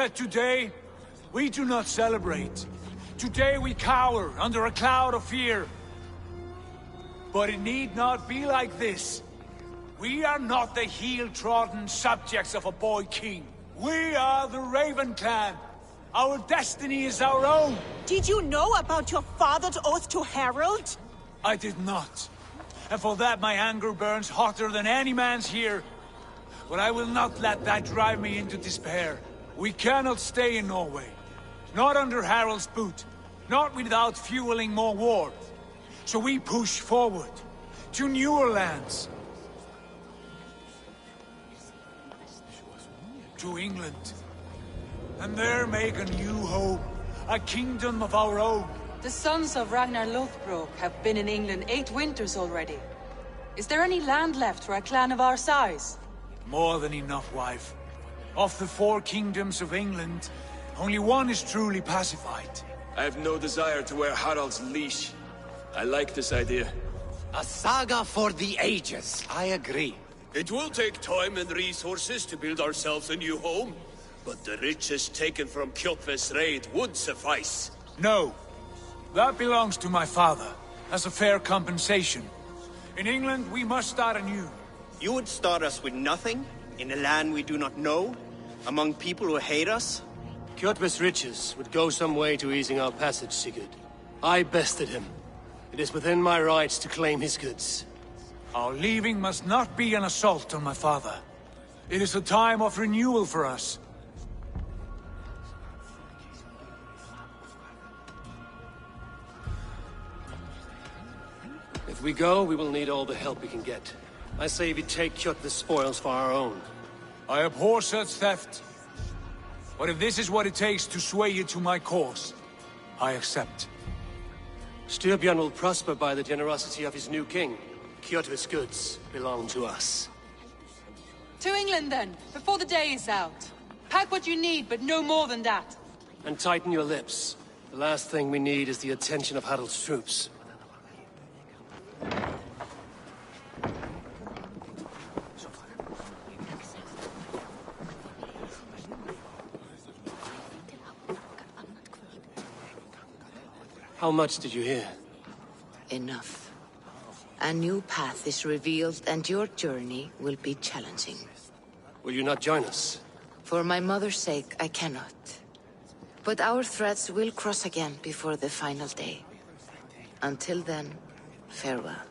But today, we do not celebrate. Today we cower under a cloud of fear. But it need not be like this. We are not the heel-trodden subjects of a boy king. We are the Raven clan. Our destiny is our own. Did you know about your father's oath to Harold? I did not. And for that my anger burns hotter than any man's here. But I will not let that drive me into despair. We cannot stay in Norway. Not under Harald's boot. Not without fueling more war. So we push forward. To newer lands. To England. And there make a new home. A kingdom of our own. The sons of Ragnar Lothbrok have been in England 8 winters already. Is there any land left for a clan of our size? More than enough, wife. Of the 4 kingdoms of England, only one is truly pacified. I have no desire to wear Harald's leash. I like this idea. A saga for the ages. I agree. It will take time and resources to build ourselves a new home, but the riches taken from Kjotve's raid would suffice. No. That belongs to my father, as a fair compensation. In England, we must start anew. You would start us with nothing? In a land we do not know? Among people who hate us? Kjotve's riches would go some way to easing our passage, Sigurd. I bested him. It is within my rights to claim his goods. Our leaving must not be an assault on my father. It is a time of renewal for us. If we go, we will need all the help we can get. I say we take Kjotve's spoils for our own. I abhor such theft. But if this is what it takes to sway you to my cause, I accept. Styrbjörn will prosper by the generosity of his new king. Kjotve's goods belong to us. To England then, before the day is out. Pack what you need, but no more than that. And tighten your lips. The last thing we need is the attention of Harald's troops. How much did you hear? Enough. A new path is revealed and your journey will be challenging. Will you not join us? For my mother's sake, I cannot. But our threads will cross again before the final day. Until then, farewell.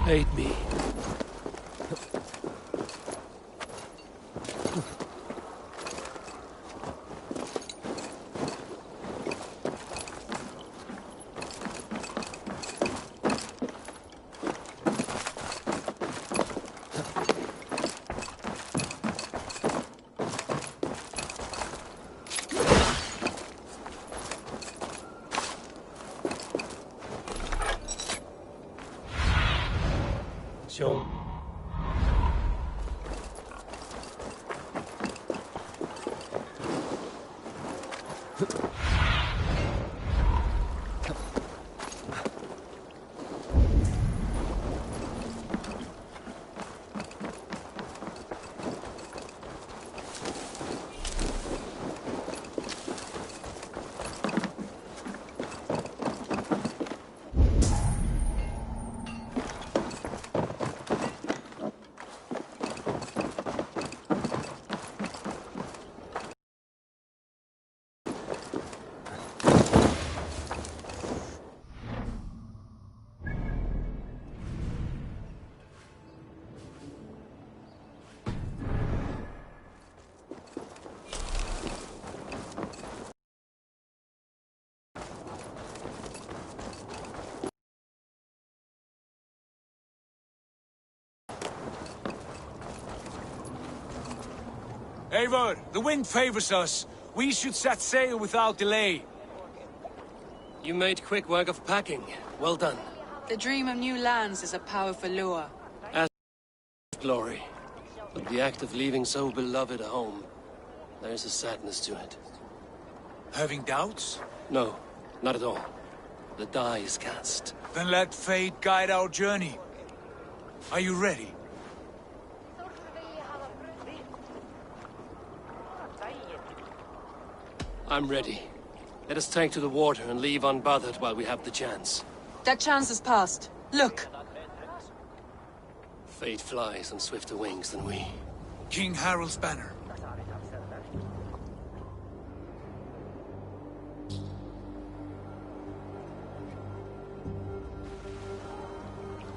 Aid me. Sure. Eivor, the wind favors us. We should set sail without delay. You made quick work of packing. Well done. The dream of new lands is a powerful lure. As glory. But the act of leaving so beloved a home, there's a sadness to it. Having doubts? No, not at all. The die is cast. Then let fate guide our journey. Are you ready? I'm ready. Let us take to the water and leave unbothered while we have the chance. That chance is past. Look! Fate flies on swifter wings than we. King Harald's banner.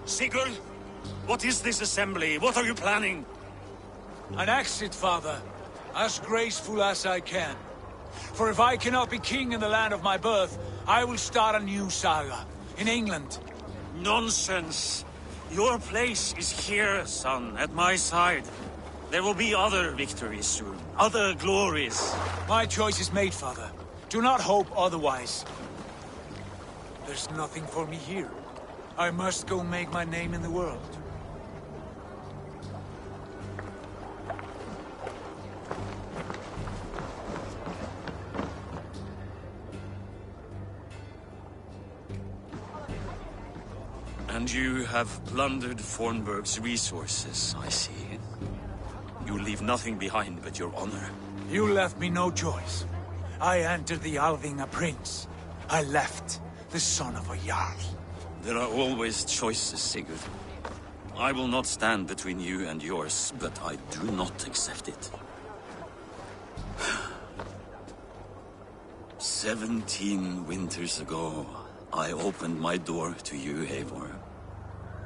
Sigurd, what is this assembly? What are you planning? An exit, father. As graceful as I can. For if I cannot be king in the land of my birth, I will start a new saga. In England. Nonsense. Your place is here, son, at my side. There will be other victories soon. Other glories. My choice is made, father. Do not hope otherwise. There's nothing for me here. I must go make my name in the world. And you have plundered Fornburg's resources, I see. You leave nothing behind but your honor. You left me no choice. I entered the Alving a prince. I left the son of a Jarl. There are always choices, Sigurd. I will not stand between you and yours, but I do not accept it. 17 winters ago, I opened my door to you, Eivor.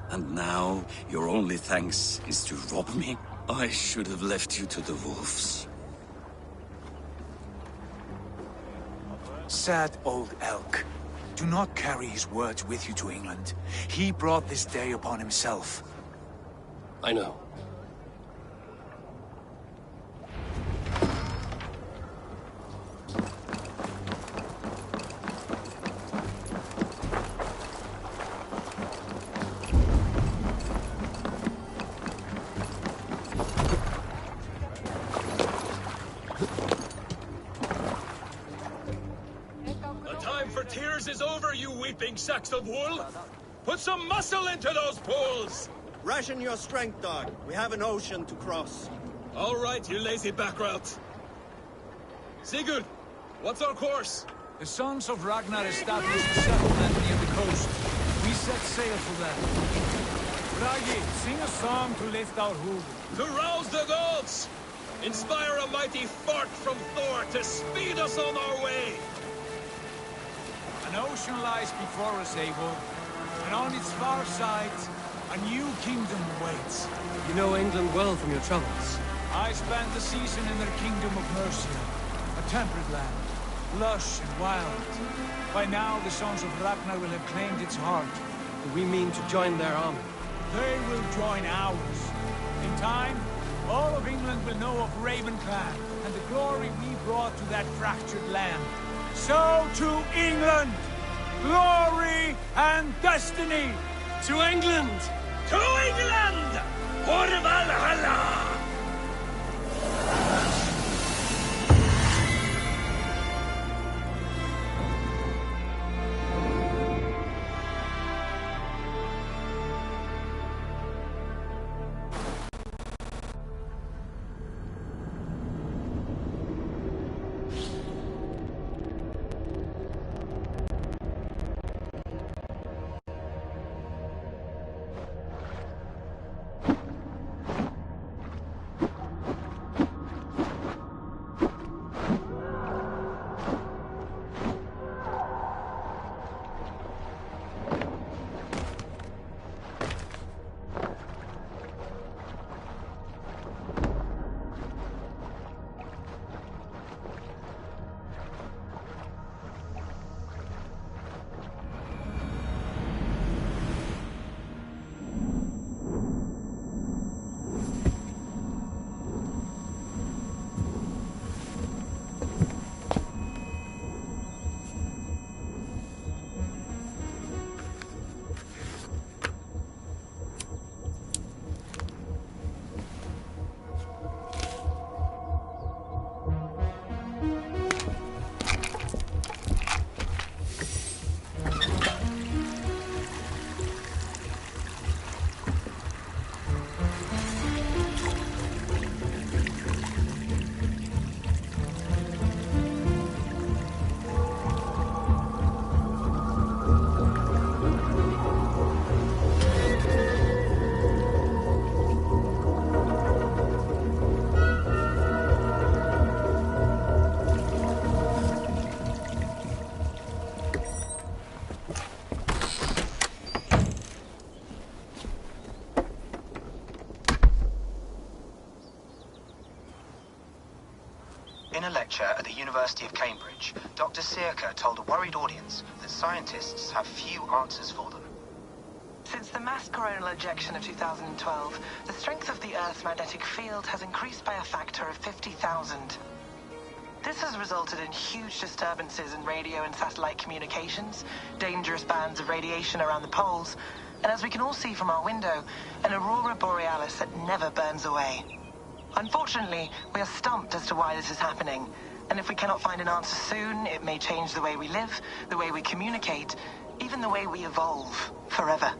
And now, your only thanks is to rob me? I should have left you to the wolves. Sad old elk. Do not carry his words with you to England. He brought this day upon himself. I know. Sacks of wool? Put some muscle into those pools! Ration your strength, dog. We have an ocean to cross. All right, you lazy backrout. Sigurd, what's our course? The sons of Ragnar established a settlement near the coast. We set sail for them. Bragi, sing a song to lift our hoof. To rouse the gods! Inspire a mighty fart from Thor to speed us on our way! An ocean lies before us, Eivor, and on its far side, a new kingdom awaits. You know England well from your travels. I spent the season in their kingdom of Mercia, a temperate land, lush and wild. By now, the sons of Ragnar will have claimed its heart. We mean to join their army. They will join ours. In time, all of England will know of Raven Clan and the glory we brought to that fractured land. So to England! Glory and destiny! To England! To England! For Valhalla! In a lecture at the University of Cambridge, Dr. Circa told a worried audience that scientists have few answers for them. Since the mass coronal ejection of 2012, the strength of the Earth's magnetic field has increased by a factor of 50,000. This has resulted in huge disturbances in radio and satellite communications, dangerous bands of radiation around the poles, and as we can all see from our window, an aurora borealis that never burns away. Unfortunately, we are stumped as to why this is happening, and if we cannot find an answer soon, it may change the way we live, the way we communicate, even the way we evolve, forever.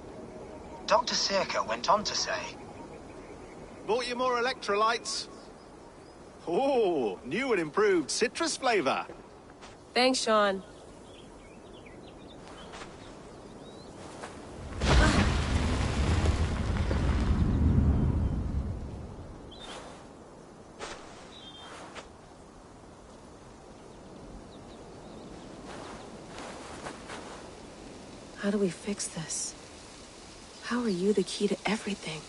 Dr. Circa went on to say, "Bought you more electrolytes? Oh, new and improved citrus flavor." Thanks, Sean. How do we fix this? How are you the key to everything?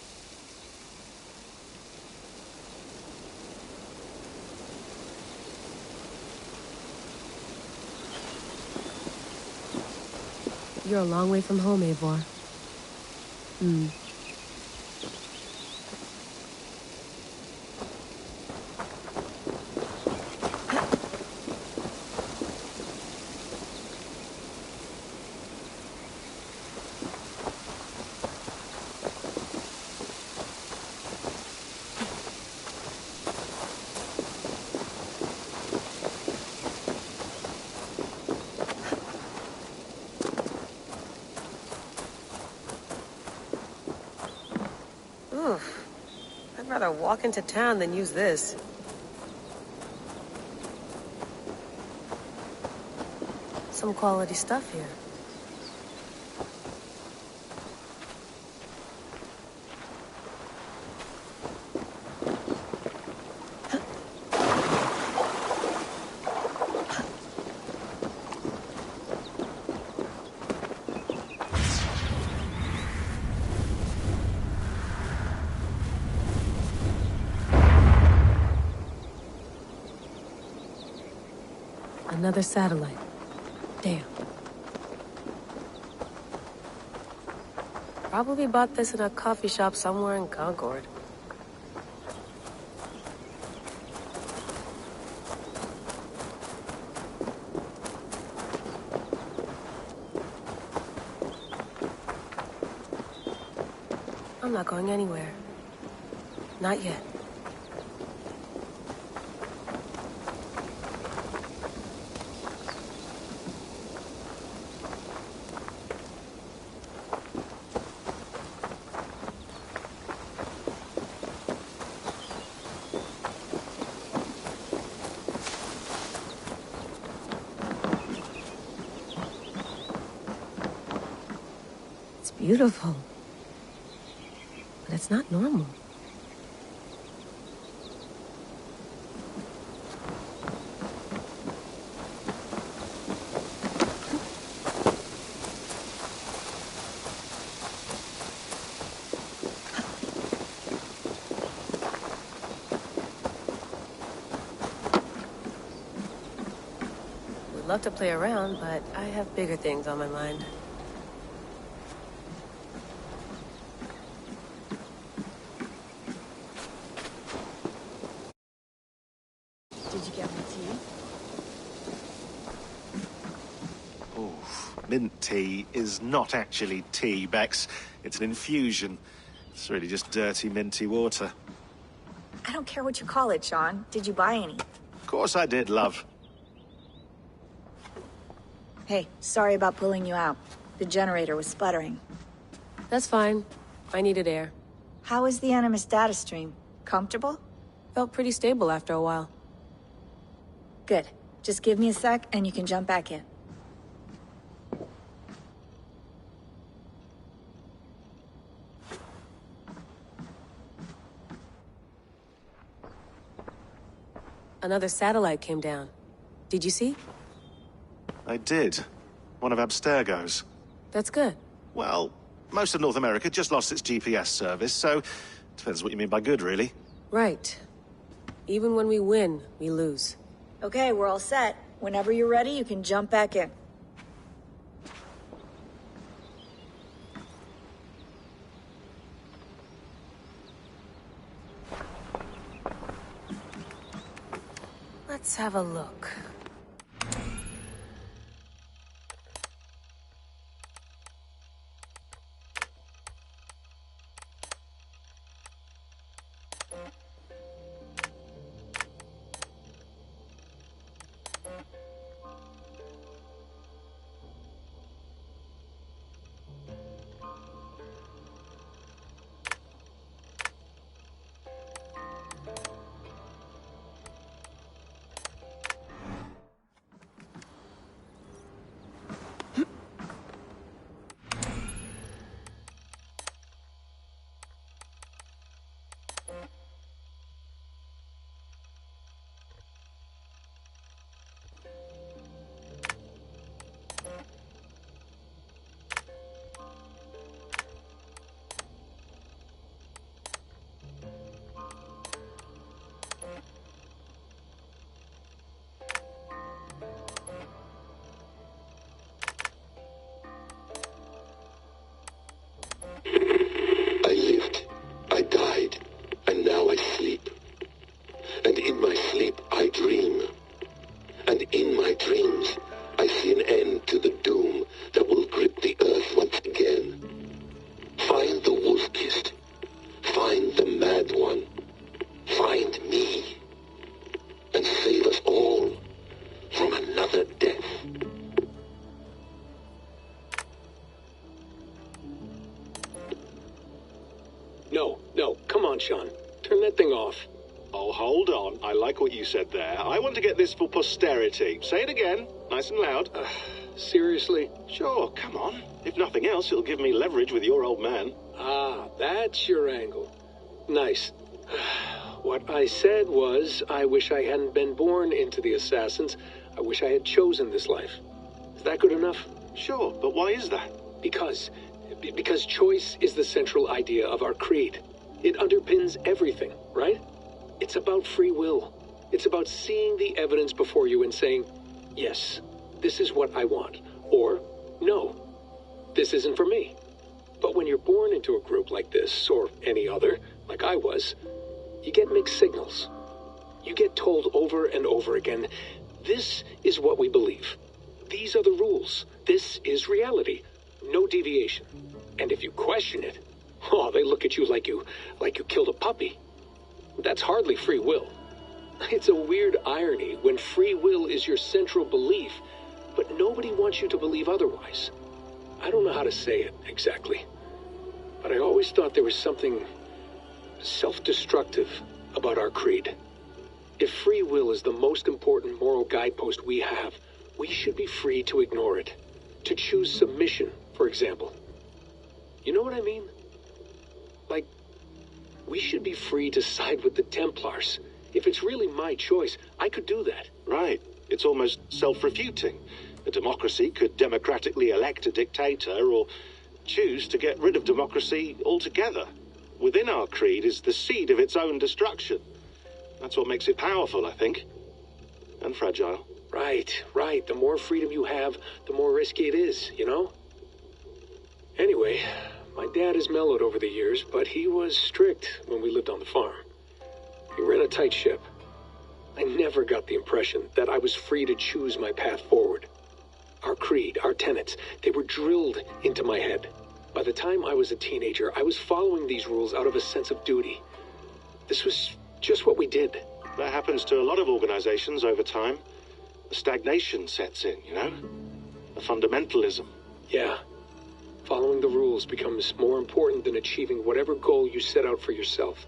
You're a long way from home, Eivor. I'd rather walk into town than use this. Some quality stuff here. Another satellite. Damn. Probably bought this in a coffee shop somewhere in Concord. I'm not going anywhere. Not yet. Beautiful. But it's not normal. We'd love to play around, but I have bigger things on my mind. Mint tea is not actually tea, Bex. It's an infusion. It's really just dirty, minty water. I don't care what you call it, Sean. Did you buy any? Of course I did, love. Hey, sorry about pulling you out. The generator was sputtering. That's fine. I needed air. How is the Animus data stream? Comfortable? Felt pretty stable after a while. Good. Just give me a sec and you can jump back in. Another satellite came down. Did you see? I did. One of Abstergo's. That's good. Well, most of North America just lost its GPS service, so depends what you mean by good, really. Right. Even when we win, we lose. Okay, we're all set. Whenever you're ready, you can jump back in. Let's have a look. No, come on, Sean. Turn that thing off. Oh, hold on. I like what you said there. I want to get this for posterity. Say it again, nice and loud. Seriously? Sure, come on. If nothing else, it'll give me leverage with your old man. Ah, that's your angle. Nice. What I said was, I wish I hadn't been born into the Assassins. I wish I had chosen this life. Is that good enough? Sure, but why is that? Because choice is the central idea of our creed. It underpins everything, right? It's about free will. It's about seeing the evidence before you and saying, yes, this is what I want. Or, no, this isn't for me. But when you're born into a group like this, or any other, like I was, you get mixed signals. You get told over and over again, this is what we believe. These are the rules. This is reality. No deviation. And if you question it, oh, they look at you like you killed a puppy. That's hardly free will. It's a weird irony when free will is your central belief, but nobody wants you to believe otherwise. I don't know how to say it exactly, but I always thought there was something self-destructive about our creed. If free will is the most important moral guidepost we have, we should be free to ignore it. To choose submission, for example. You know what I mean? Like, we should be free to side with the Templars. If it's really my choice, I could do that. Right. It's almost self-refuting. A democracy could democratically elect a dictator or choose to get rid of democracy altogether. Within our creed is the seed of its own destruction. That's what makes it powerful, I think. And fragile. Right. The more freedom you have, the more risky it is, you know? Anyway, my dad has mellowed over the years, but he was strict when we lived on the farm. He ran a tight ship. I never got the impression that I was free to choose my path forward. Our creed, our tenets, they were drilled into my head. By the time I was a teenager, I was following these rules out of a sense of duty. This was just what we did. That happens to a lot of organizations over time. A stagnation sets in, you know? A fundamentalism. Yeah. Following the rules becomes more important than achieving whatever goal you set out for yourself.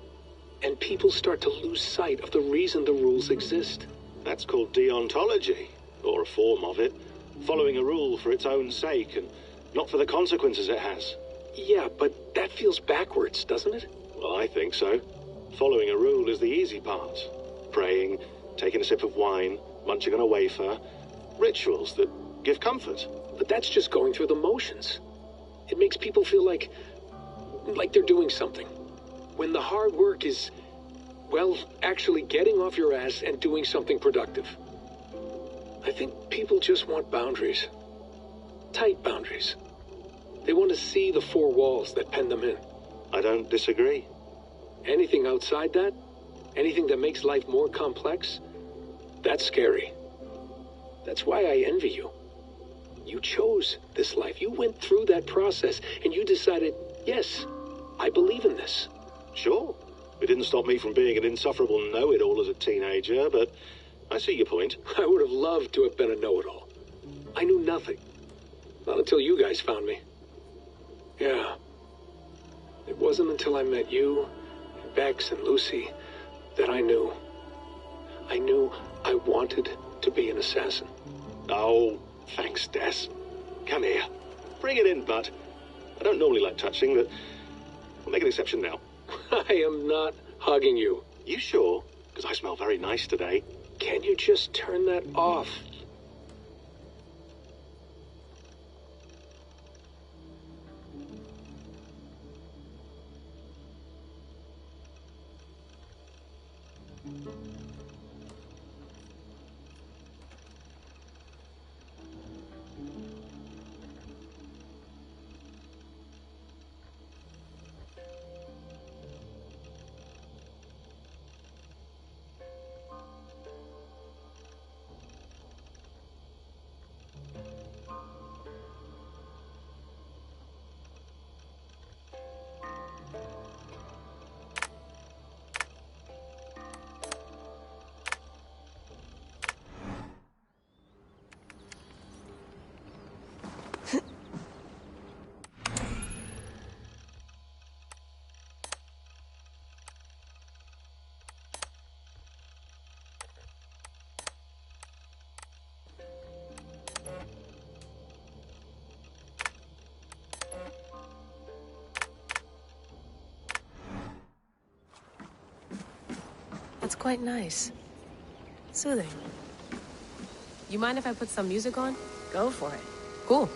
And people start to lose sight of the reason the rules exist. That's called deontology, or a form of it. Following a rule for its own sake and not for the consequences it has. Yeah, but that feels backwards, doesn't it? Well, I think so. Following a rule is the easy part. Praying, taking a sip of wine, munching on a wafer. Rituals that give comfort. But that's just going through the motions. It makes people feel like they're doing something. When the hard work is, well, actually getting off your ass and doing something productive. I think people just want boundaries. Tight boundaries. They want to see the four walls that pen them in. I don't disagree. Anything outside that, anything that makes life more complex, that's scary. That's why I envy you. You chose this life. You went through that process, and you decided, yes, I believe in this. Sure. It didn't stop me from being an insufferable know-it-all as a teenager, but I see your point. I would have loved to have been a know-it-all. I knew nothing. Not until you guys found me. Yeah. It wasn't until I met you, and Bex and Lucy, that I knew. I knew I wanted to be an assassin. Oh, thanks, Des. Come here. Bring it in, bud. I don't normally like touching, but we'll make an exception now. I am not hugging you. You sure? Because I smell very nice today. Can you just turn that off? That's quite nice. Soothing. You mind if I put some music on? Go for it. Cool.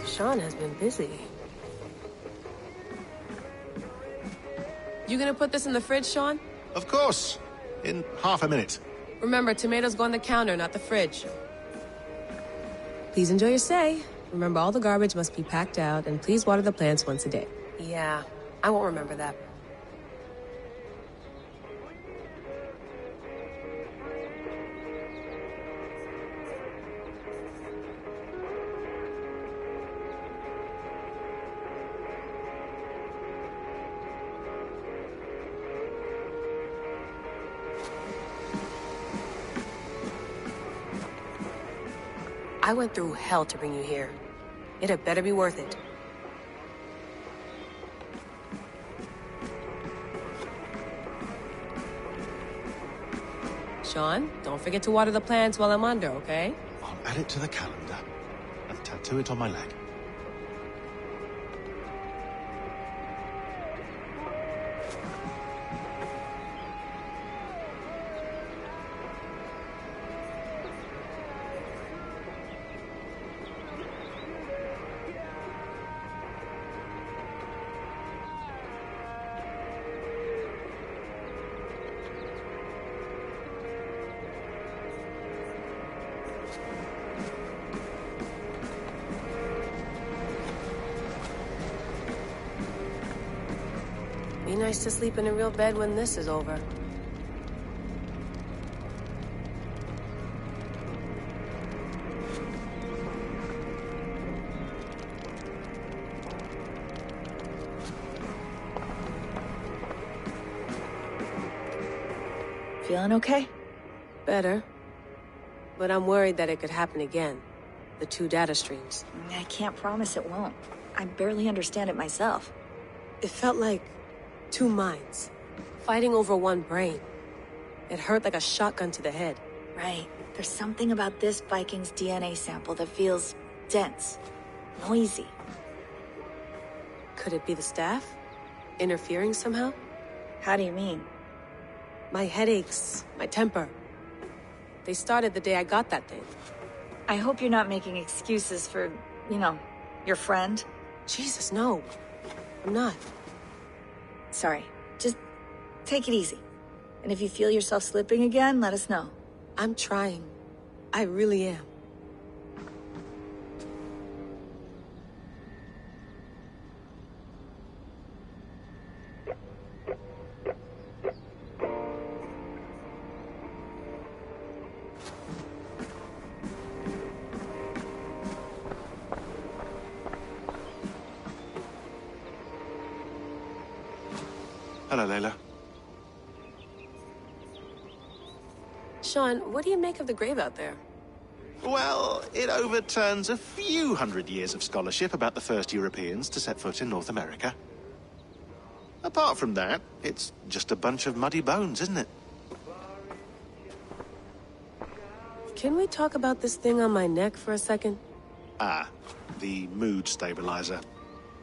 Sean has been busy. You gonna put this in the fridge, Sean? Of course. In half a minute. Remember, tomatoes go on the counter, not the fridge. Please enjoy your stay. Remember, all the garbage must be packed out, and please water the plants once a day. Yeah, I won't remember that. I went through hell to bring you here. It had better be worth it. Sean, don't forget to water the plants while I'm under, okay? I'll add it to the calendar and tattoo it on my leg. nice to sleep in a real bed when this is over. Feeling okay? Better. But I'm worried that it could happen again. The two data streams. I can't promise it won't. I barely understand it myself. It felt like two minds, fighting over one brain. It hurt like a shotgun to the head. Right. There's something about this Viking's DNA sample that feels dense, noisy. Could it be the staff? Interfering somehow? How do you mean? My headaches, my temper. They started the day I got that thing. I hope you're not making excuses for, you know, your friend. Jesus, no. I'm not. Sorry. Just take it easy. And if you feel yourself slipping again, let us know. I'm trying. I really am. Hello, Layla. Sean, what do you make of the grave out there? Well, it overturns a few hundred years of scholarship about the first Europeans to set foot in North America. Apart from that, it's just a bunch of muddy bones, isn't it? Can we talk about this thing on my neck for a second? Ah, the mood stabilizer.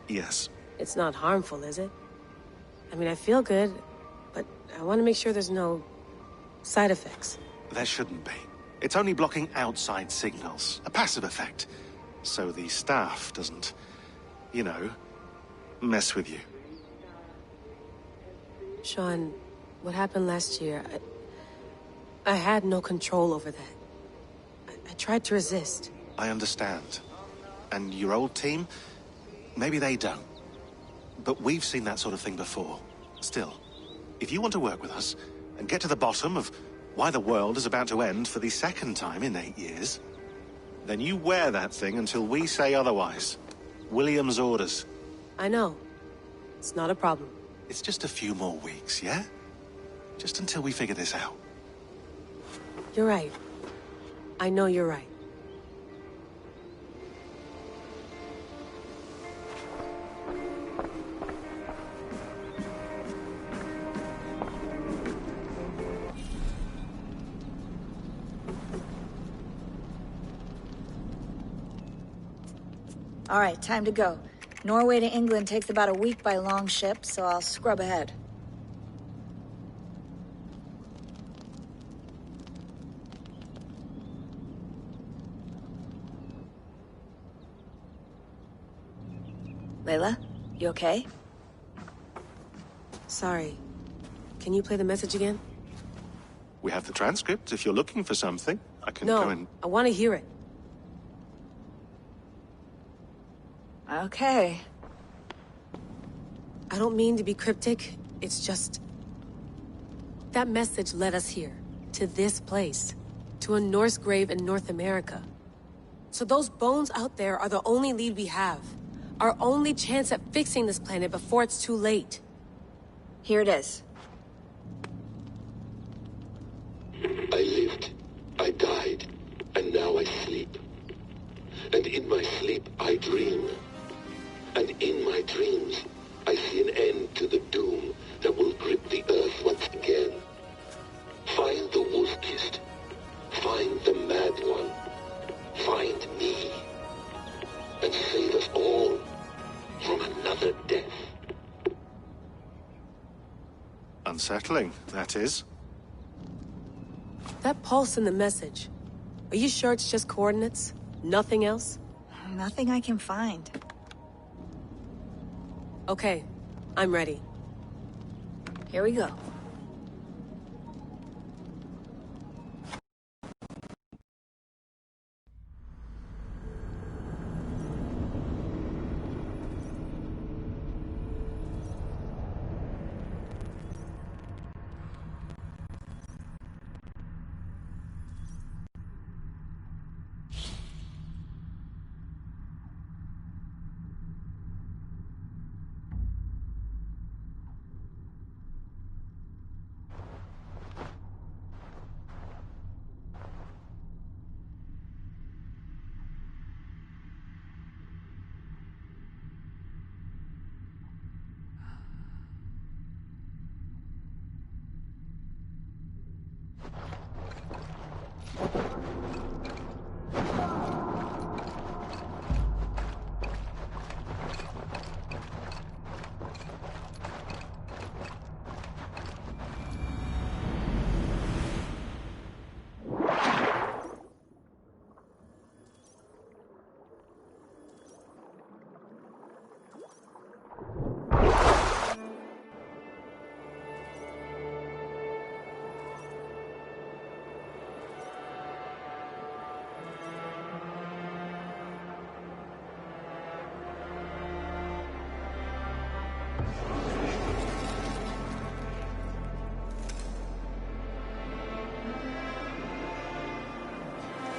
Yes. It's not harmful, is it? I mean, I feel good, but I want to make sure there's no side effects. There shouldn't be. It's only blocking outside signals, a passive effect, so the staff doesn't, you know, mess with you. Sean, what happened last year, I had no control over that. I tried to resist. I understand. And your old team, maybe they don't. But we've seen that sort of thing before. Still, if you want to work with us and get to the bottom of why the world is about to end for the second time in 8 years, then you wear that thing until we say otherwise. William's orders. I know. It's not a problem. It's just a few more weeks, yeah? Just until we figure this out. You're right. I know you're right. All right, time to go. Norway to England takes about a week by long ship, so I'll scrub ahead. Layla, you okay? Sorry. Can you play the message again? We have the transcript. If you're looking for something, I can No, go and... I want to hear it. Okay. I don't mean to be cryptic. It's just... that message led us here. To this place. To a Norse grave in North America. So those bones out there are the only lead we have. Our only chance at fixing this planet before it's too late. Here it is. I lived, I died, and now I sleep. And in my sleep I dream. And in my dreams, I see an end to the doom that will grip the earth once again. Find the wolf-kissed. Find the mad one. Find me. And save us all from another death. Unsettling, that is. That pulse in the message. Are you sure it's just coordinates? Nothing else? Nothing I can find. Okay, I'm ready. Here we go.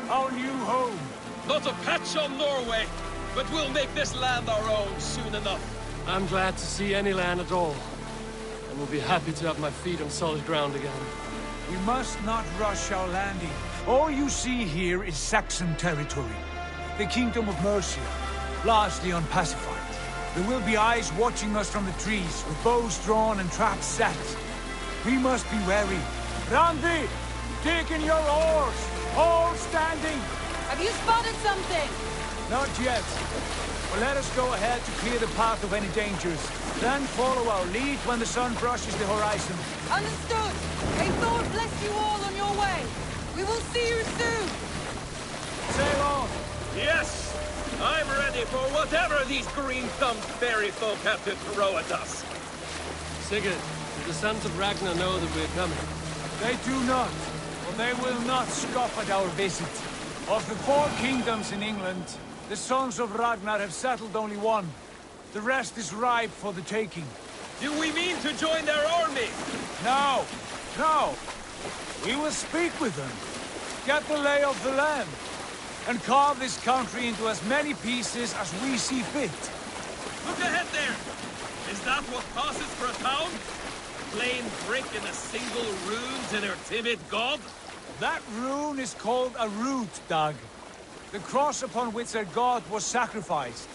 Our new home. Not a patch on Norway, but we'll make this land our own soon enough. I'm glad to see any land at all. And will be happy to have my feet on solid ground again. We must not rush our landing. All you see here is Saxon territory. The Kingdom of Mercia, largely unpacified. There will be eyes watching us from the trees, with bows drawn and traps set. We must be wary. Randi! Dig in your oars! All standing! Have you spotted something? Not yet. But let us go ahead to clear the path of any dangers. Then follow our lead when the sun brushes the horizon. Understood. May Thor bless you all on your way. We will see you soon. Sail on. Yes! I'm ready for whatever these green-thumbed fairy folk have to throw at us. Sigurd, do the sons of Ragnar know that we're coming? They do not. But they will not scoff at our visit. Of the 4 kingdoms in England, the sons of Ragnar have settled only one. The rest is ripe for the taking. Do we mean to join their army? No! No! We will speak with them, get the lay of the land, and carve this country into as many pieces as we see fit. Look ahead there! Is that what passes for a town? A plain brick and a single rune to their timid god? That rune is called a root, Dag. The cross upon which their god was sacrificed.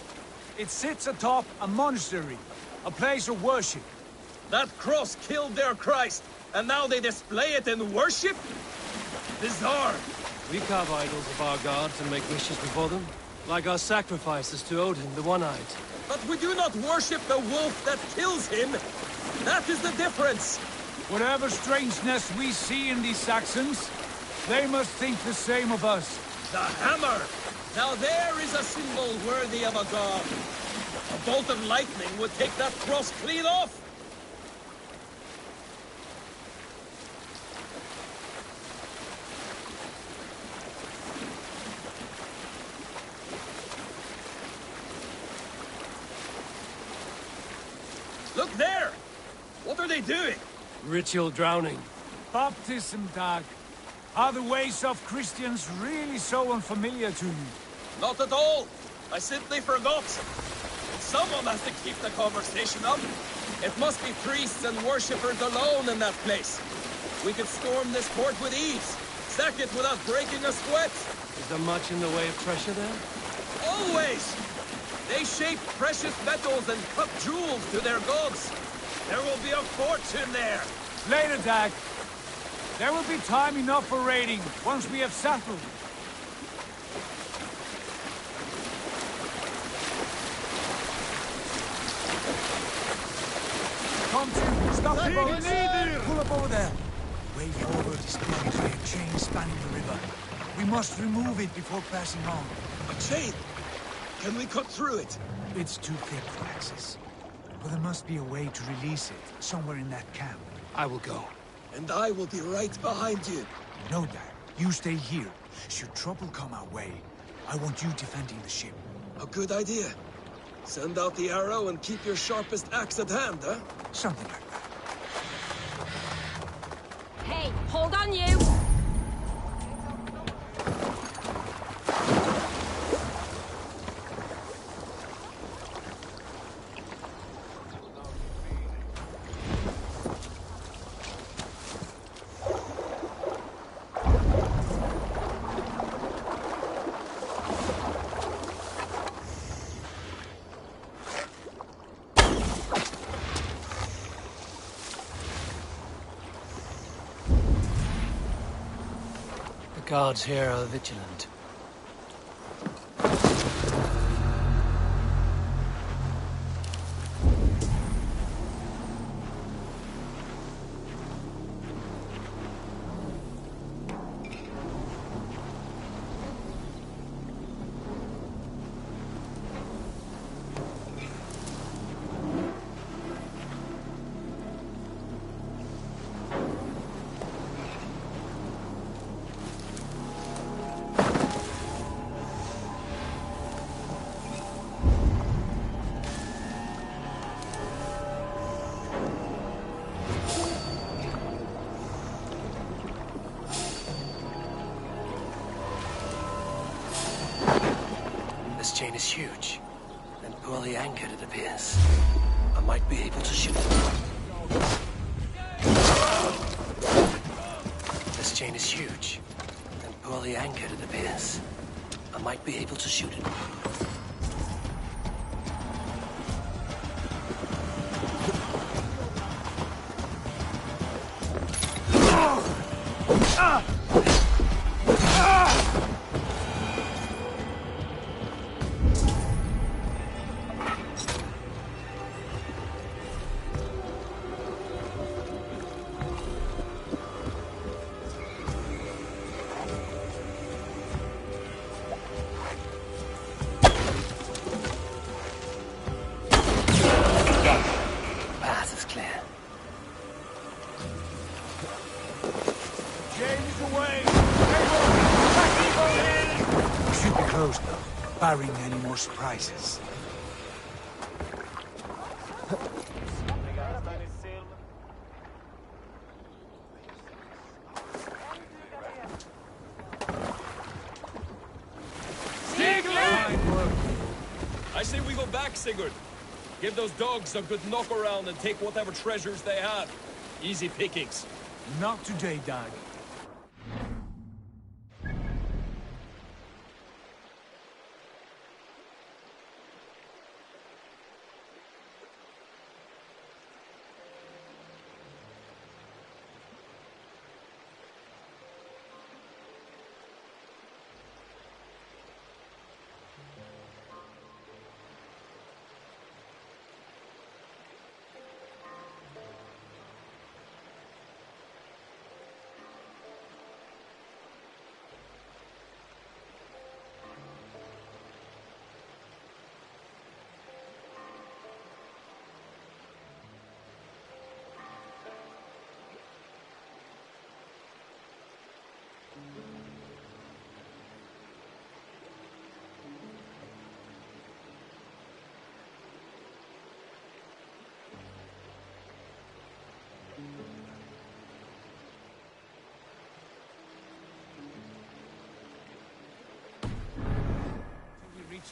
It sits atop a monastery, a place of worship. That cross killed their Christ, and now they display it in worship? Bizarre. We carve idols of our gods and make wishes before them, like our sacrifices to Odin, the One-Eyed. But we do not worship the wolf that kills him. That is the difference. Whatever strangeness we see in these Saxons, they must think the same of us. The hammer! Now there is a symbol worthy of a god. A bolt of lightning would take that cross clean off. Look there! What are they doing? Ritual drowning. Baptism, Dag. Are the ways of Christians really so unfamiliar to you? Not at all. I simply forgot. Someone has to keep the conversation up. It must be priests and worshippers alone in that place. We could storm this port with ease. Sack it without breaking a sweat. Is there much in the way of treasure there? Always! They shape precious metals and cut jewels to their gods. There will be a fortune there. Later, Dag. There will be time enough for raiding, once we have settled. Come to, stop the boat! Pull up over there. Way forward is probably a chain spanning the river. We must remove it before passing on. A chain? Can we cut through it? It's too thick for access. But there must be a way to release it, somewhere in that camp. I will go. And I will be right behind you. No, Dad. You stay here. Should trouble come our way, I want you defending the ship. A good idea. Send out the arrow and keep your sharpest axe at hand, huh? Something like that. Hey, hold on you! The guards here are vigilant. This chain is huge, and poorly anchored it appears. I might be able to shoot it. This chain is huge, and poorly anchored it appears. I might be able to shoot it. Barring any more surprises. I say we go back, Sigurd. Give those dogs a good knock around and take whatever treasures they have. Easy pickings. Not today, Dag.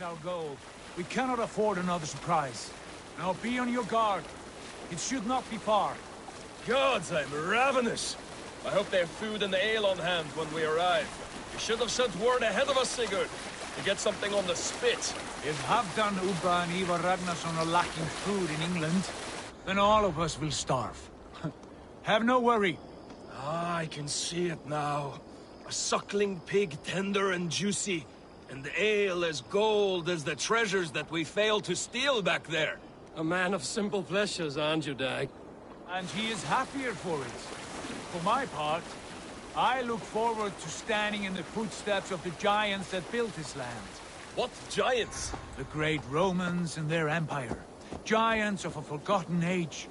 Our goal. We cannot afford another surprise. Now be on your guard. It should not be far. Gods, I'm ravenous. I hope they have food and ale on hand when we arrive. You should have sent word ahead of us, Sigurd, to get something on the spit. If Halfdan, Ubba and Ivar Ragnarsson are lacking food in England, then all of us will starve. Have no worry. Ah, I can see it now. A suckling pig, tender and juicy. And the ale as gold as the treasures that we failed to steal back there. A man of simple pleasures, aren't you, Dag? And he is happier for it. For my part, I look forward to standing in the footsteps of the giants that built this land. What giants? The great Romans and their empire. Giants of a forgotten age.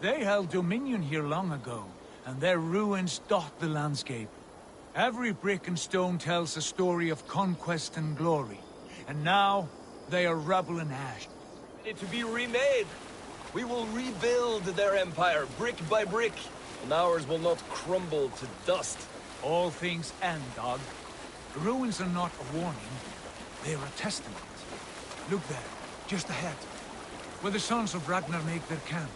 They held dominion here long ago, and their ruins dot the landscape. Every brick and stone tells a story of conquest and glory. And now, they are rubble and ash. To be remade. We will rebuild their empire, brick by brick. And ours will not crumble to dust. All things end, Dog. The ruins are not a warning. They are a testament. Look there, just ahead. Where the sons of Ragnar make their camp.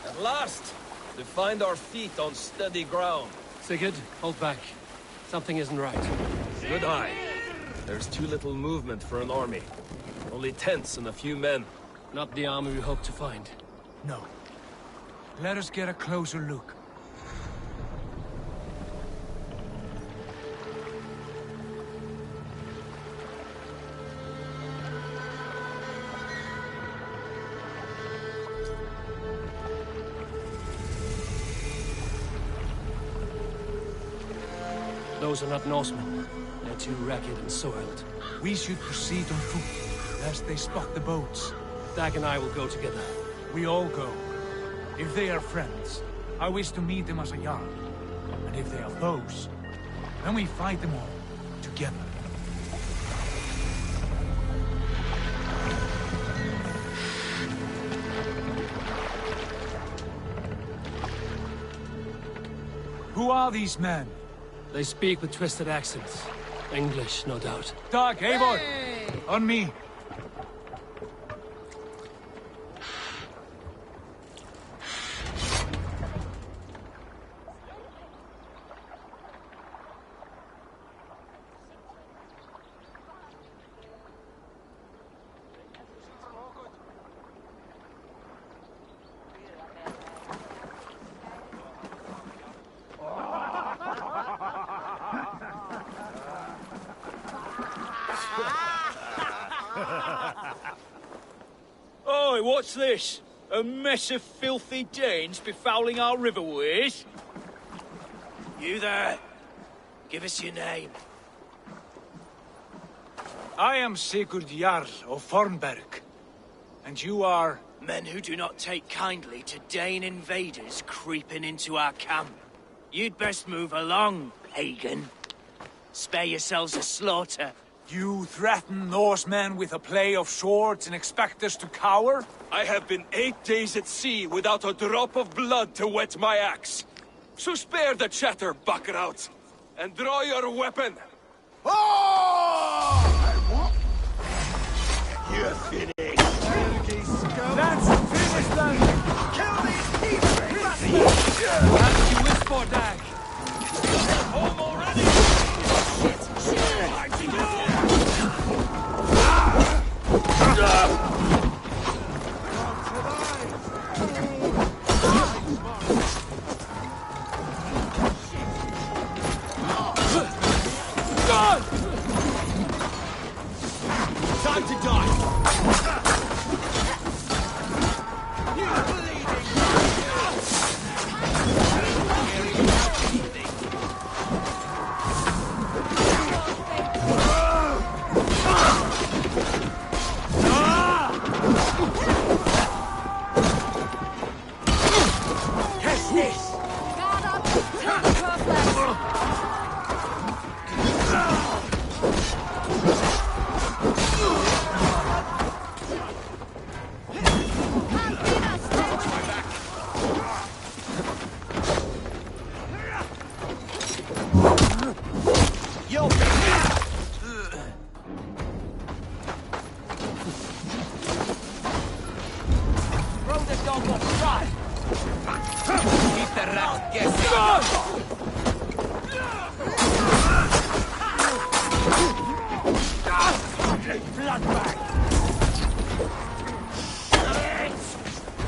At last! To find our feet on steady ground. Sigurd, hold back. Something isn't right. Good eye. There's too little movement for an army. Only tents and a few men. Not the army we hope to find. No. Let us get a closer look. Those are not Norsemen. They're too ragged and soiled. We should proceed on foot, lest they spot the boats. Dag and I will go together. We all go. If they are friends, I wish to meet them as a jarl. And if they are foes, then we fight them all, together. Who are these men? They speak with twisted accents. English, no doubt. Dag, Eivor! On me! Oi, what's this? A mess of filthy Danes befouling our riverways? You there? Give us your name. I am Sigurd Jarl of Fornberg. And you are... Men who do not take kindly to Dane invaders creeping into our camp. You'd best move along, pagan. Spare yourselves a slaughter. You threaten Norsemen with a play of swords and expect us to cower? I have been 8 days at sea without a drop of blood to wet my axe. So spare the chatter, buckerout, and draw your weapon. Oh! You're finished. Let's finish them! Kill these people! Haven't you wished for, Dag? Home already? Time to die!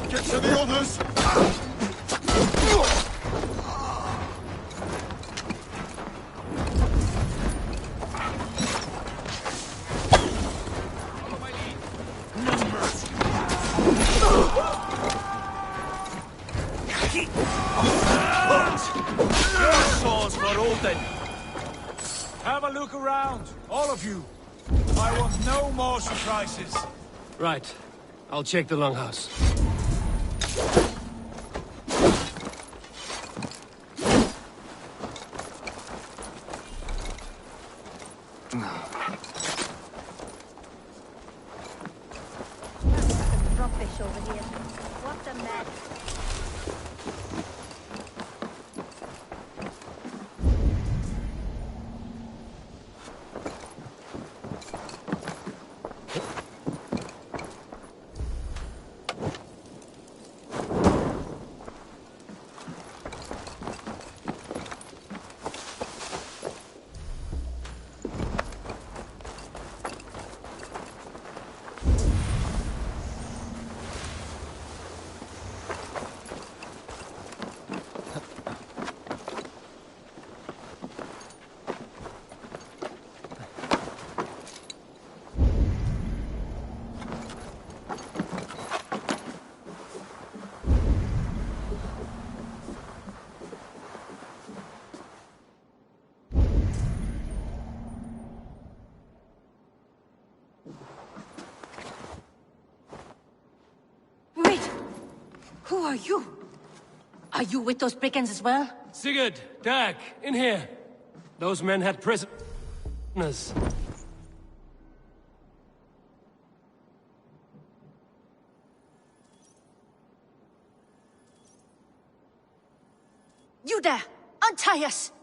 Get to the others! Have a look around, all of you. I want no more surprises. Right. I'll check the longhouse. Rubbish over here. What a mess. Who are you? Are you with those brigands as well? Sigurd, Dag, in here. Those men had prisoners. You there! Untie us!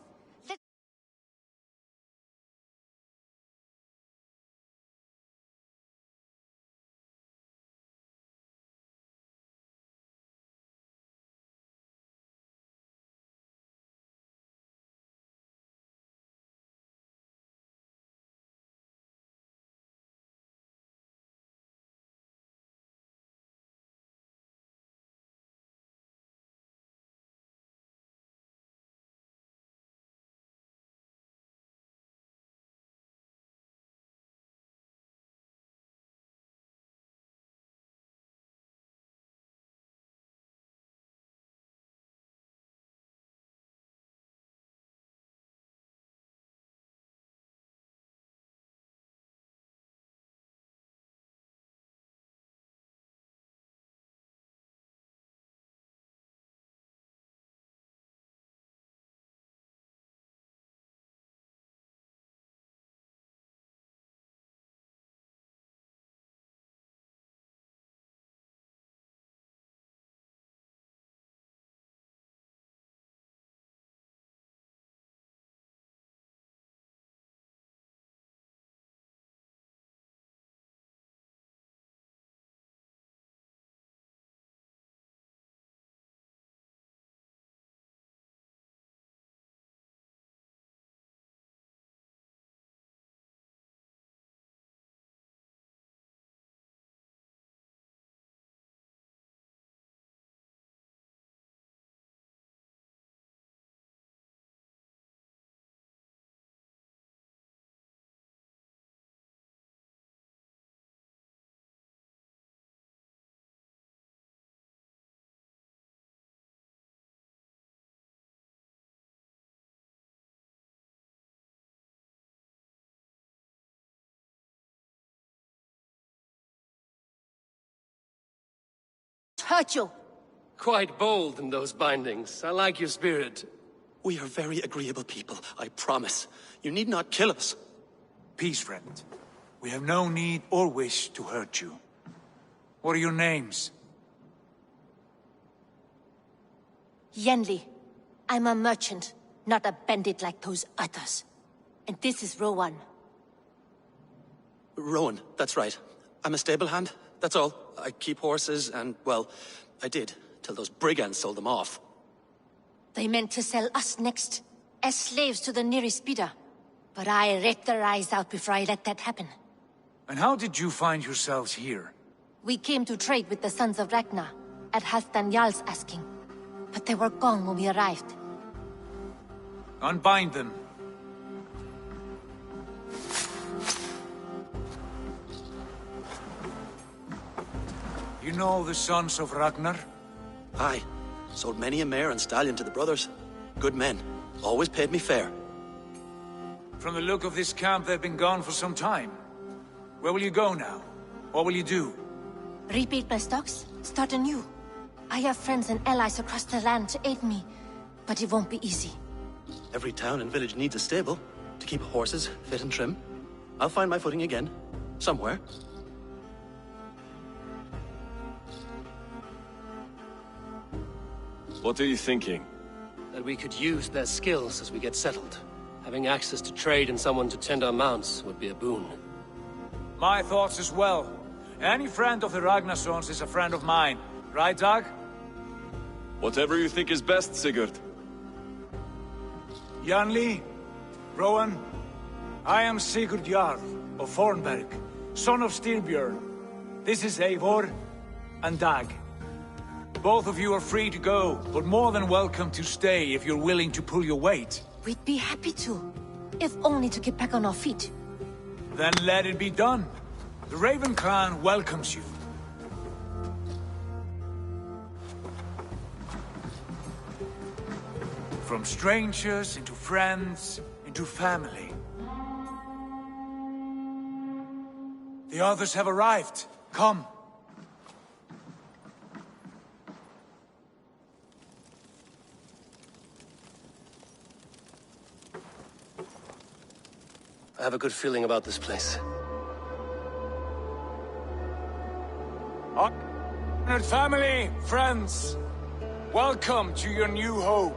hurt you? Quite bold in those bindings. I like your spirit. We are very agreeable people, I promise. You need not kill us. Peace, friend. We have no need or wish to hurt you. What are your names? Yenli. I'm a merchant, not a bandit like those others. And this is Rowan. Rowan, that's right. I'm a stable hand, that's all. I keep horses and, well, I did, till those brigands sold them off. They meant to sell us next, as slaves to the nearest bidder. But I ripped their eyes out before I let that happen. And how did you find yourselves here? We came to trade with the Sons of Ragnar, at Halfdan Jarl's asking. But they were gone when we arrived. Unbind them. You know the Sons of Ragnar? Aye. Sold many a mare and stallion to the brothers. Good men. Always paid me fair. From the look of this camp, they've been gone for some time. Where will you go now? What will you do? Rebuild my stocks, start anew. I have friends and allies across the land to aid me, but it won't be easy. Every town and village needs a stable, to keep horses fit and trim. I'll find my footing again, somewhere. What are you thinking? That we could use their skills as we get settled. Having access to trade and someone to tend our mounts would be a boon. My thoughts as well. Any friend of the Ragnarsons is a friend of mine. Right, Dag? Whatever you think is best, Sigurd. Janli, Rowan, I am Sigurd Jarl of Fornberg, son of Styrbjörn. This is Eivor and Dag. Both of you are free to go, but more than welcome to stay if you're willing to pull your weight. We'd be happy to, if only to get back on our feet. Then let it be done. The Raven clan welcomes you. From strangers into friends, into family. The others have arrived. Come. I have a good feeling about this place. Honored family, friends, welcome to your new home.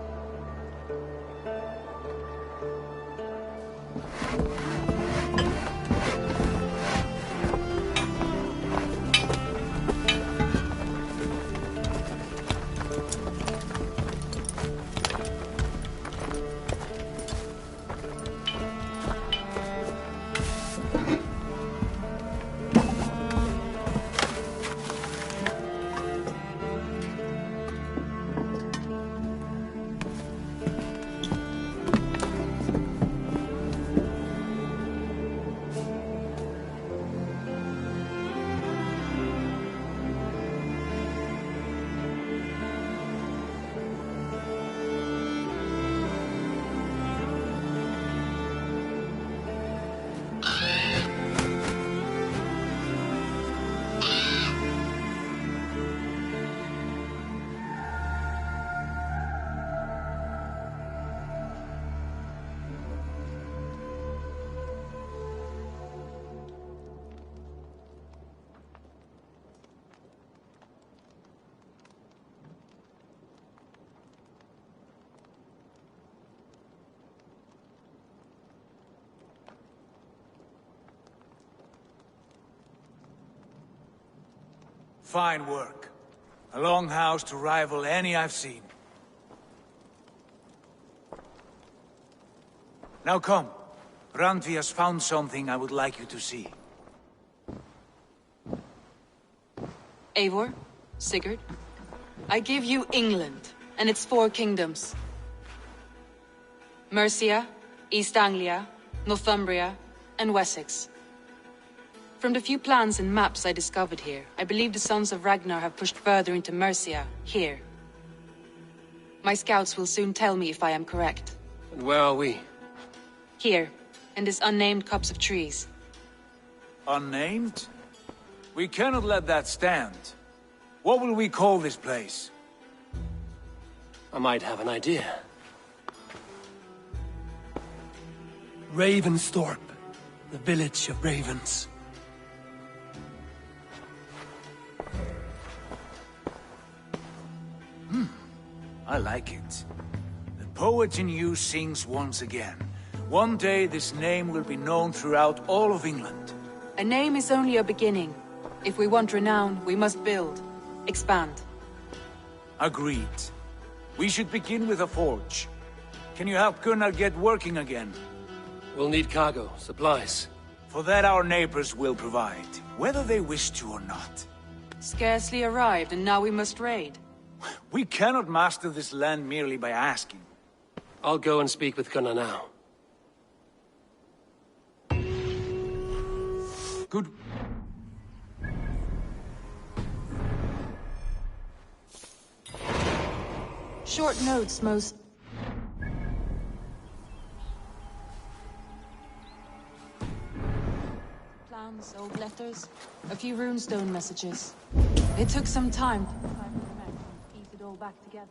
Fine work. A longhouse to rival any I've seen. Now come. Randvi has found something I would like you to see. Eivor, Sigurd, I give you England and its 4 kingdoms. Mercia, East Anglia, Northumbria, and Wessex. From the few plans and maps I discovered here, I believe the Sons of Ragnar have pushed further into Mercia, here. My scouts will soon tell me if I am correct. And where are we? Here, in this unnamed copse of trees. Unnamed? We cannot let that stand. What will we call this place? I might have an idea. Ravensthorpe, the village of ravens. I like it. The poet in you sings once again. One day this name will be known throughout all of England. A name is only a beginning. If we want renown, we must build. Expand. Agreed. We should begin with a forge. Can you help Gunnar get working again? We'll need cargo, supplies. For that our neighbors will provide, whether they wish to or not. Scarcely arrived, and now we must raid. We cannot master this land merely by asking. I'll go and speak with Gunnar now. Good. Short notes, most... Plans, old letters, a few runestone messages. It took some time to piece it all back together.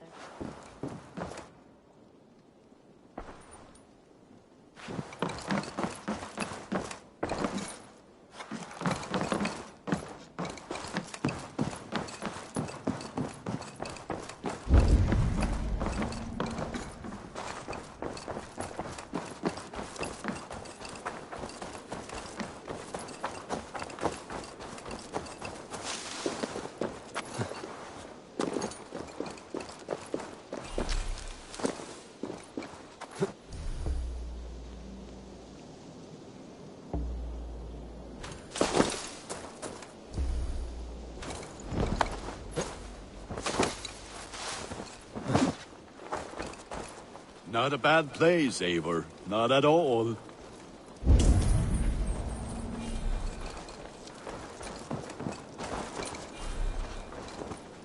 Not a bad place, Eivor. Not at all.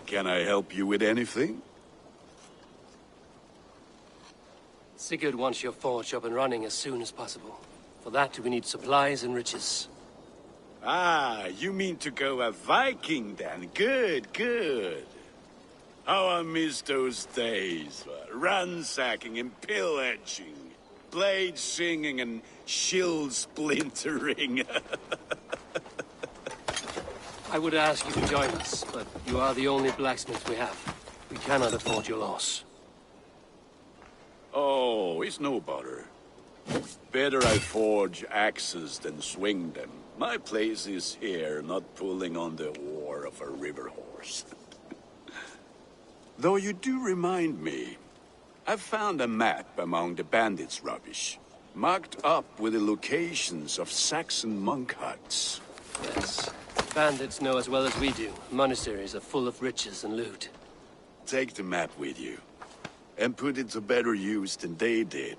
Can I help you with anything? Sigurd wants your forge up and running as soon as possible. For that, we need supplies and riches. Ah, you mean to go a Viking then? Good, good. How I miss those days. Ransacking and pillaging. Blade singing and shield splintering. I would ask you to join us, but you are the only blacksmith we have. We cannot afford your loss. Oh, it's no bother. Better I forge axes than swing them. My place is here, not pulling on the oar of a river horse. Though you do remind me, I found a map among the bandits' rubbish, marked up with the locations of Saxon monk huts. Yes. Bandits know as well as we do. Monasteries are full of riches and loot. Take the map with you, and put it to better use than they did.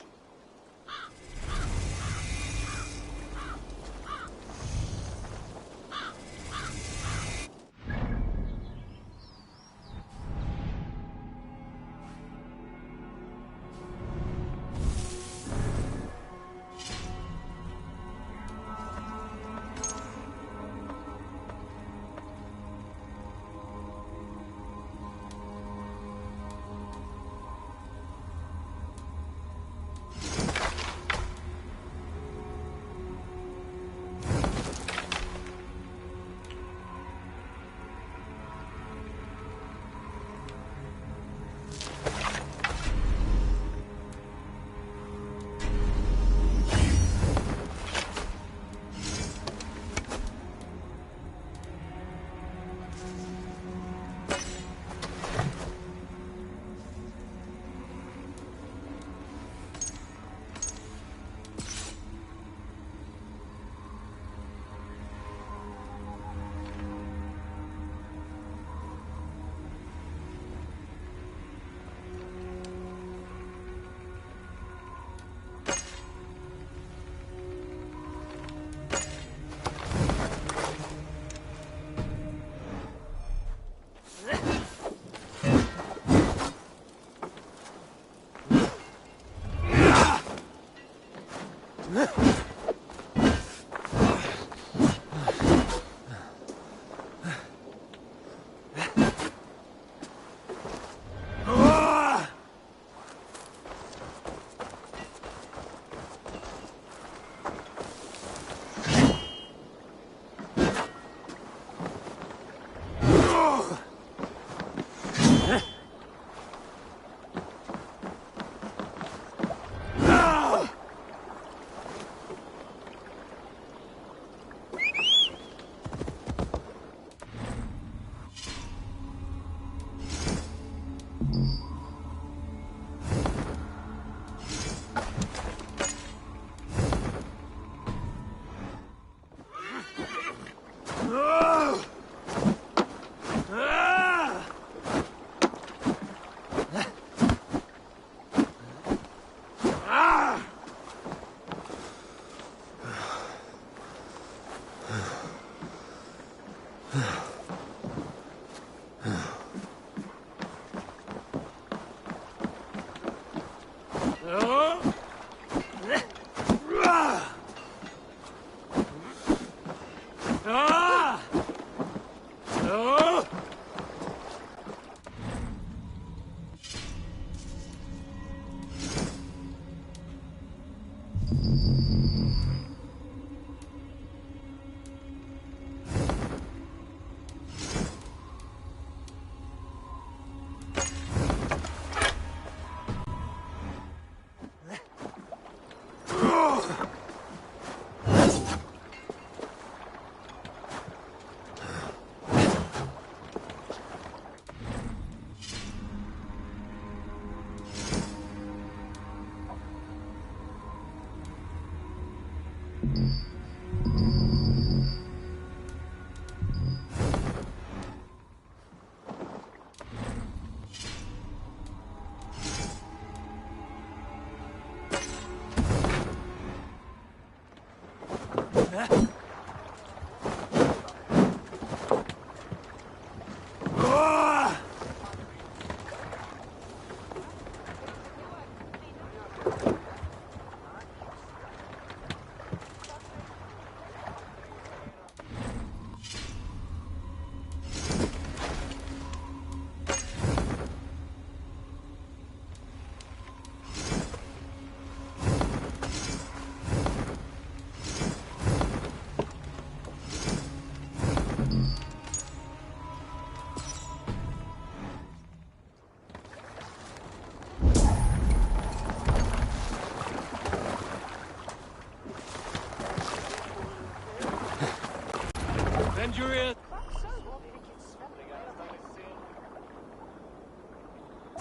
Ah! Oh!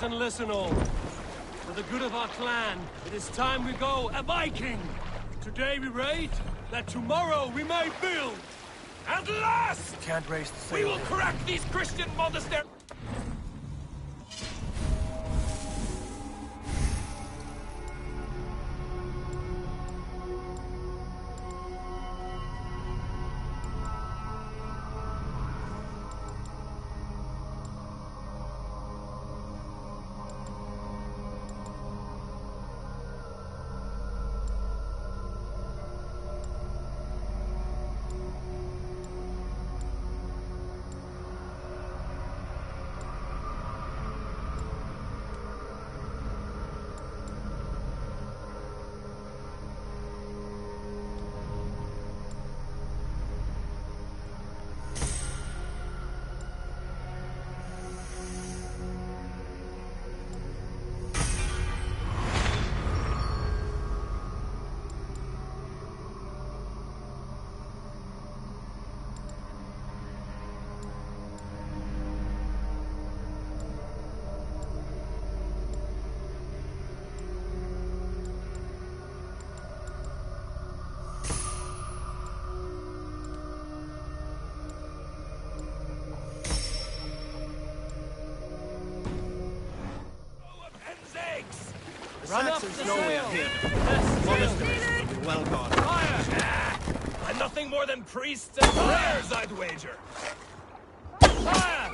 And listen all. For the good of our clan, it is time we go a Viking! Today we raid, that tomorrow we may build! At last! Can't raise the sail. We will crack these Christian monasteries! Run up the sail! Monasteries will be well guarded. Fire! And nothing more than priests and prayers, I'd wager. Fire!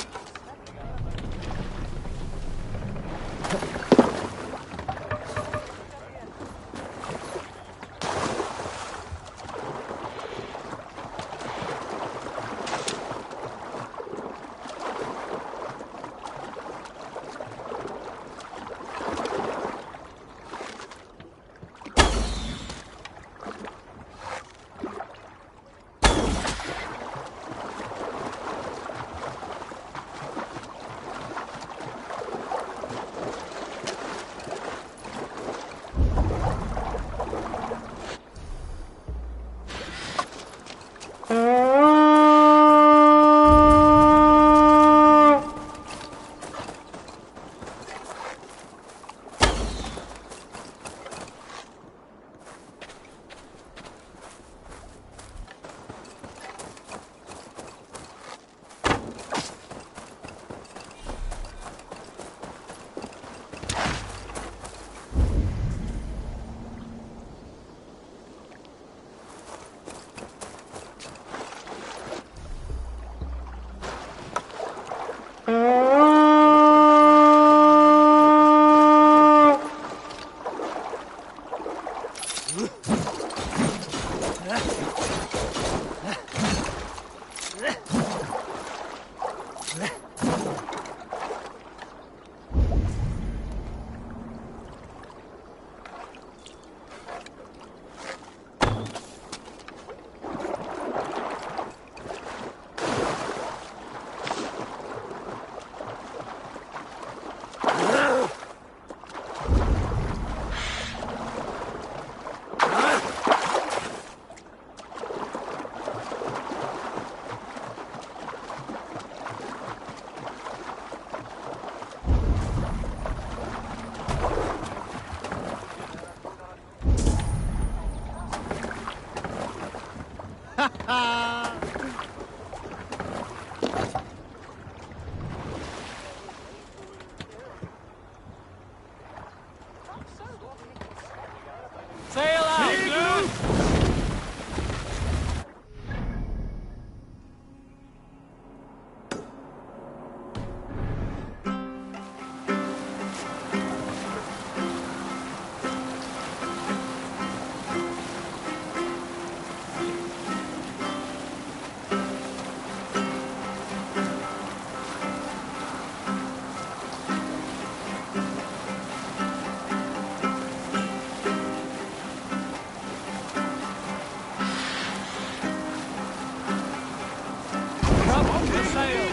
Drop the sail.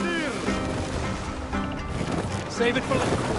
Save it for later.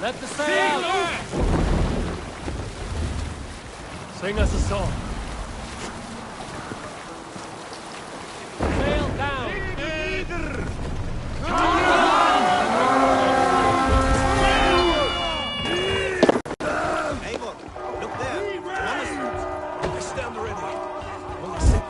Let the sail out! Sing us a song. Sail down! Eivor, look there. I stand ready. Only sit.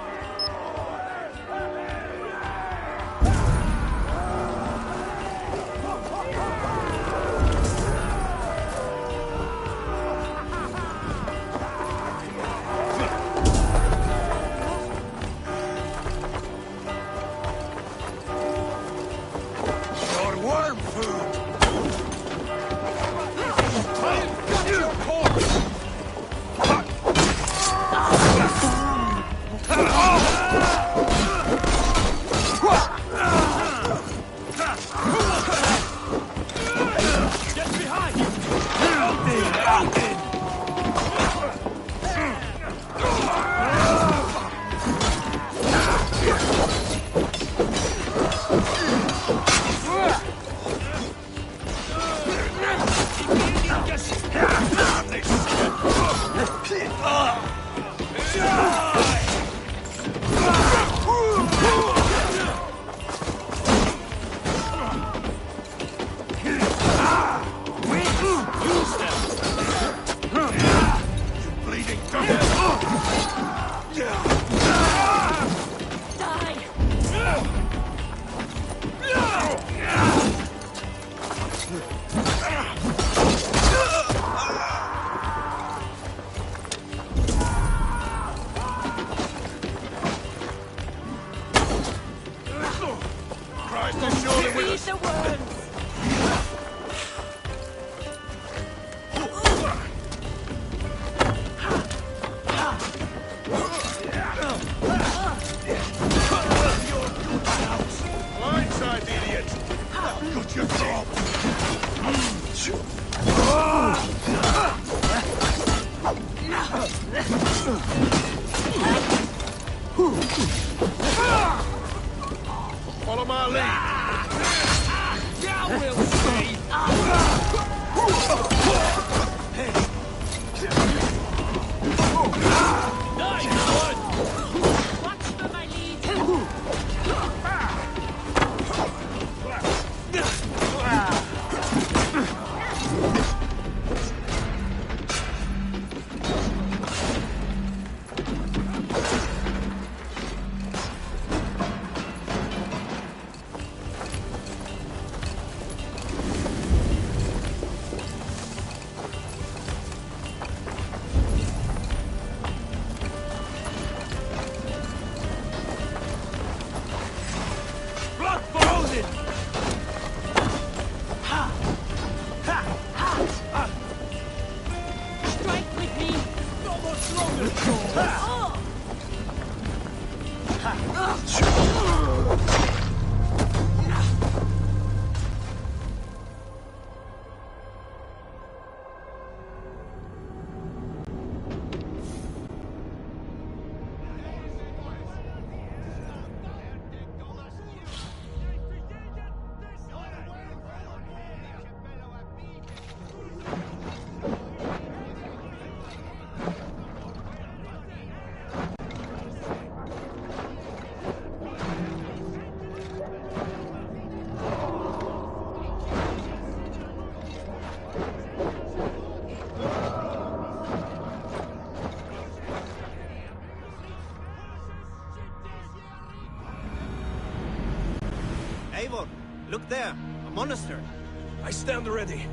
Follow my lead. Yeah, we'll see. Eivor, look there, a monastery. I stand ready.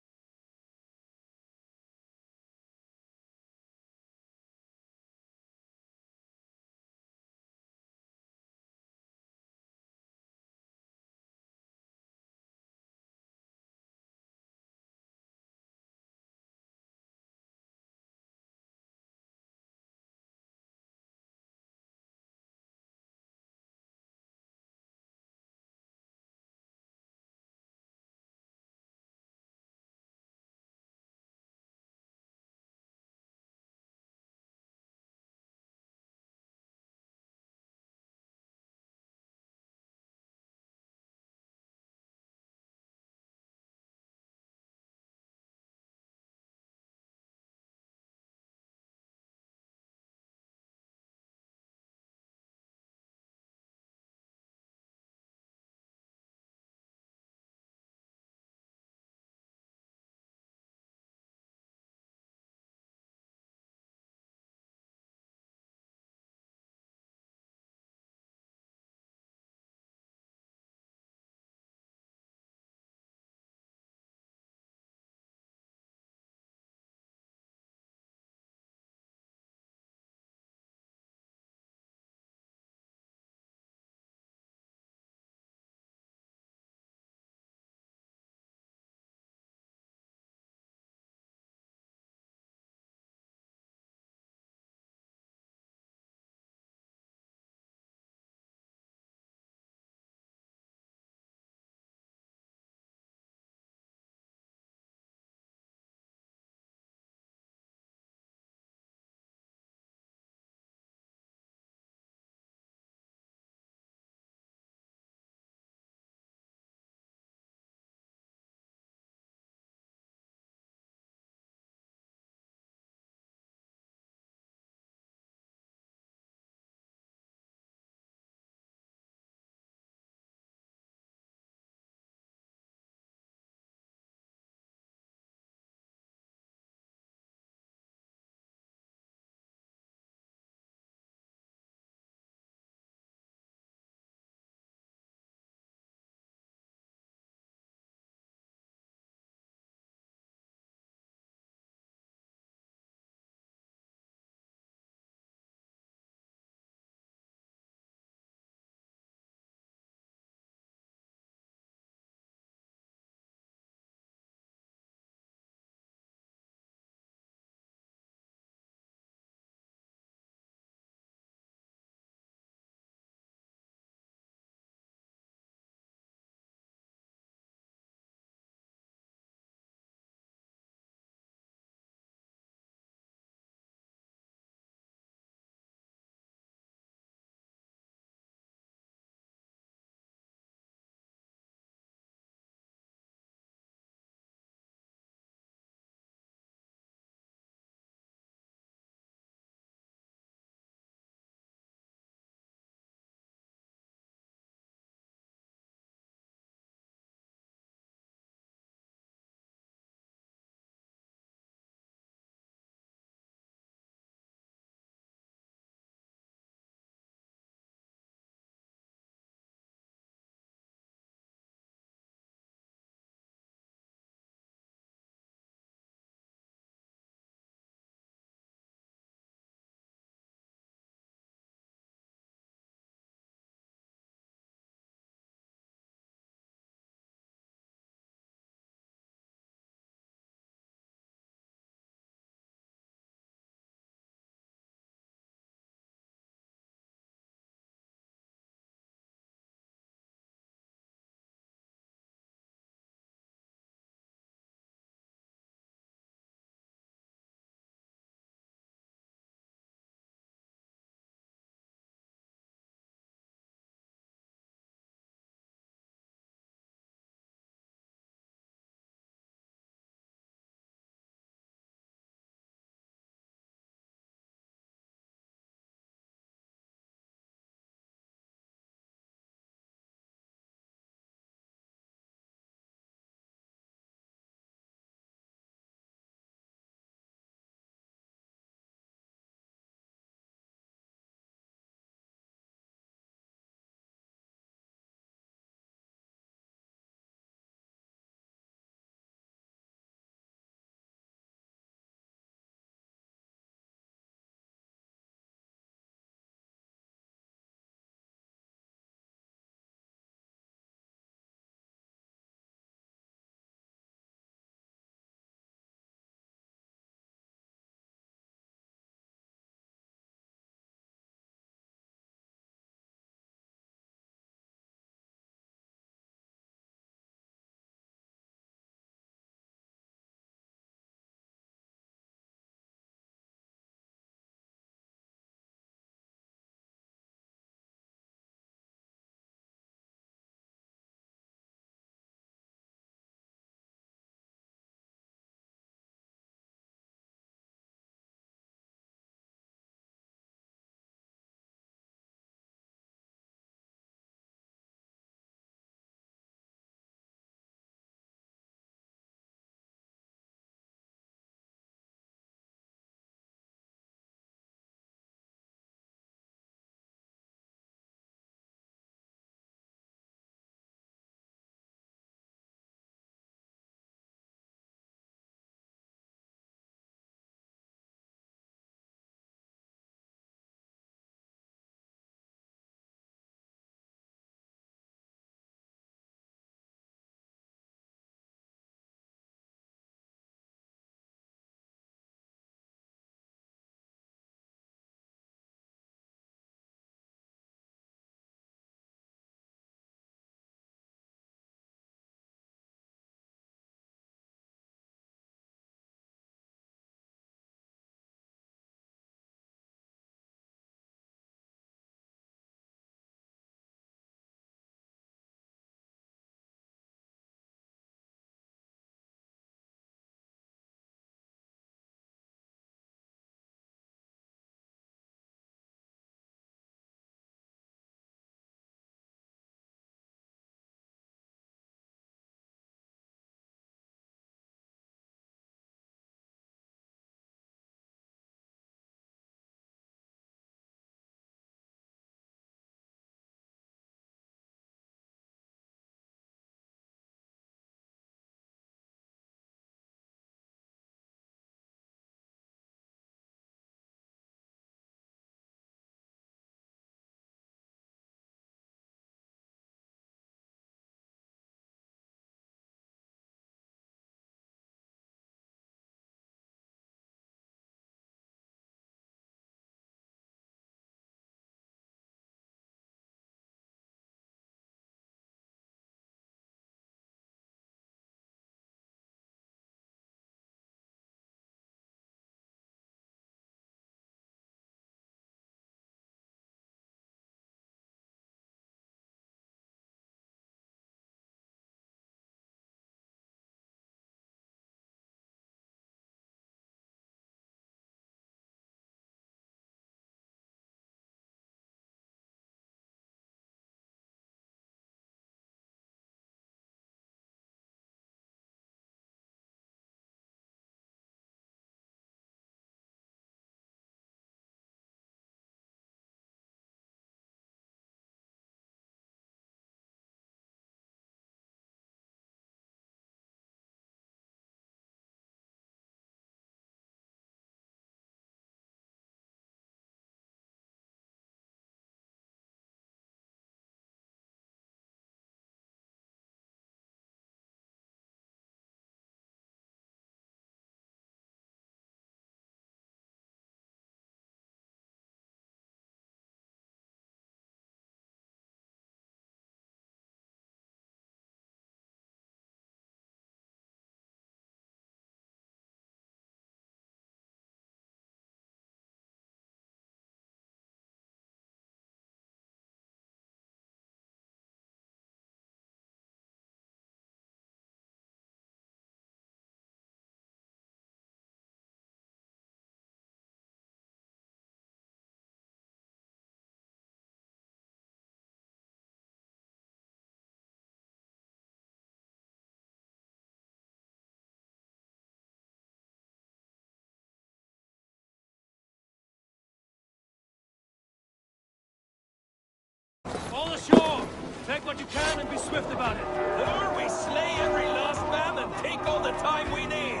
Take what you can and be swift about it. Or we slay every last man and take all the time we need.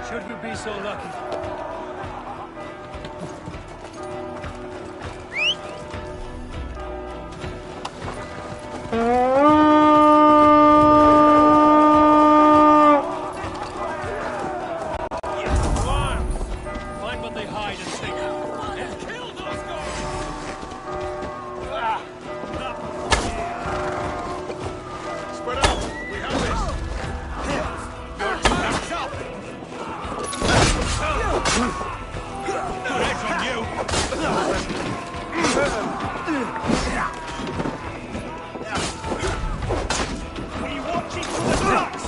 Should we be so lucky? Find what they hide and take it. And kill those guards! Spread out! We have this! Your turn south! Right on you! We watch it from the trucks!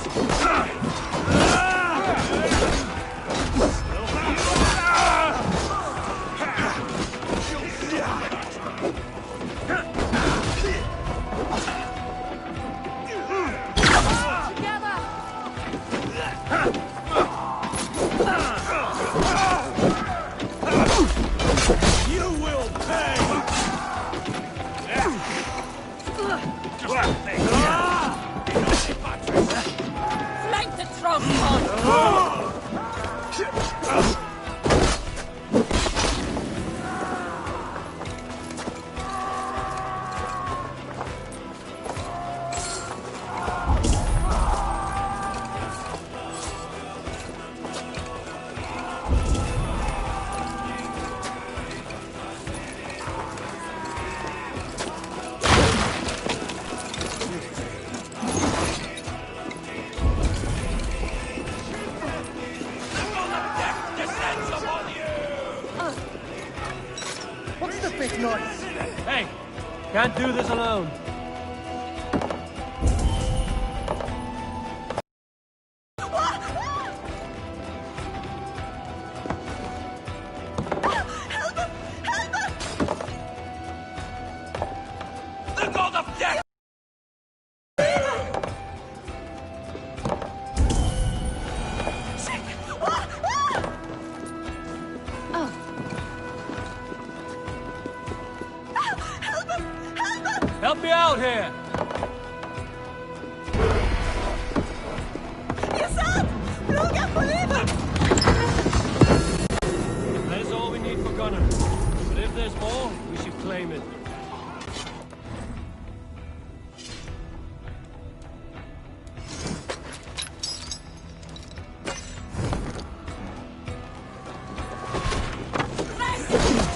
You will pay! Flank the throne! What's the big noise? Hey, can't do this alone. The god of death! Help me out here! That is all we need for Gunnar. But if there's more, we should claim it.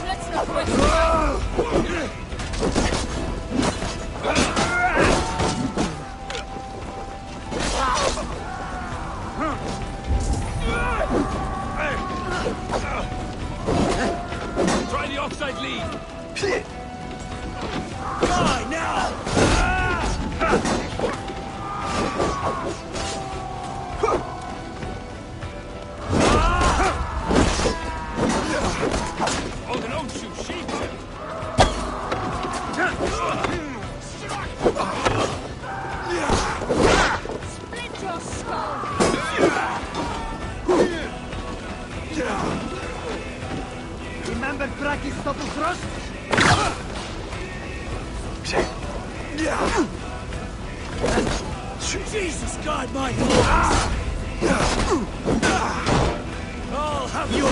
Let's not waste time. Try the offside lead! Die now! Oh, don't shoot sheep! Split your skull! Remember Braki's double thrust? Jesus God, my I'll have you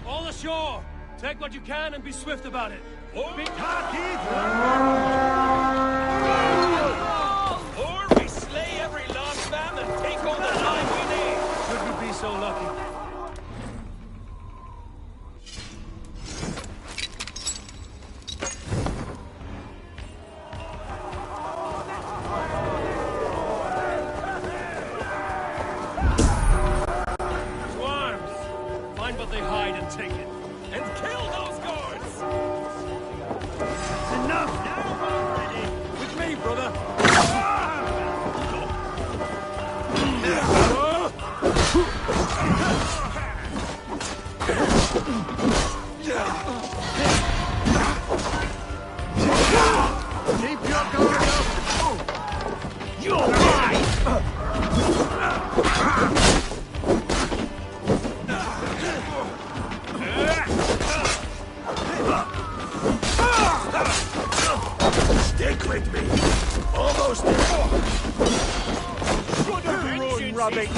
All ashore! Take what you can and be swift about it. Big Or we slay every last man and take all the time we need! Should we be so lucky? take it. And kill those guards! Enough! Now I'm ready! With me, brother! Keep your guard up! You're mine! Stick with me! Almost there! Good rubbing!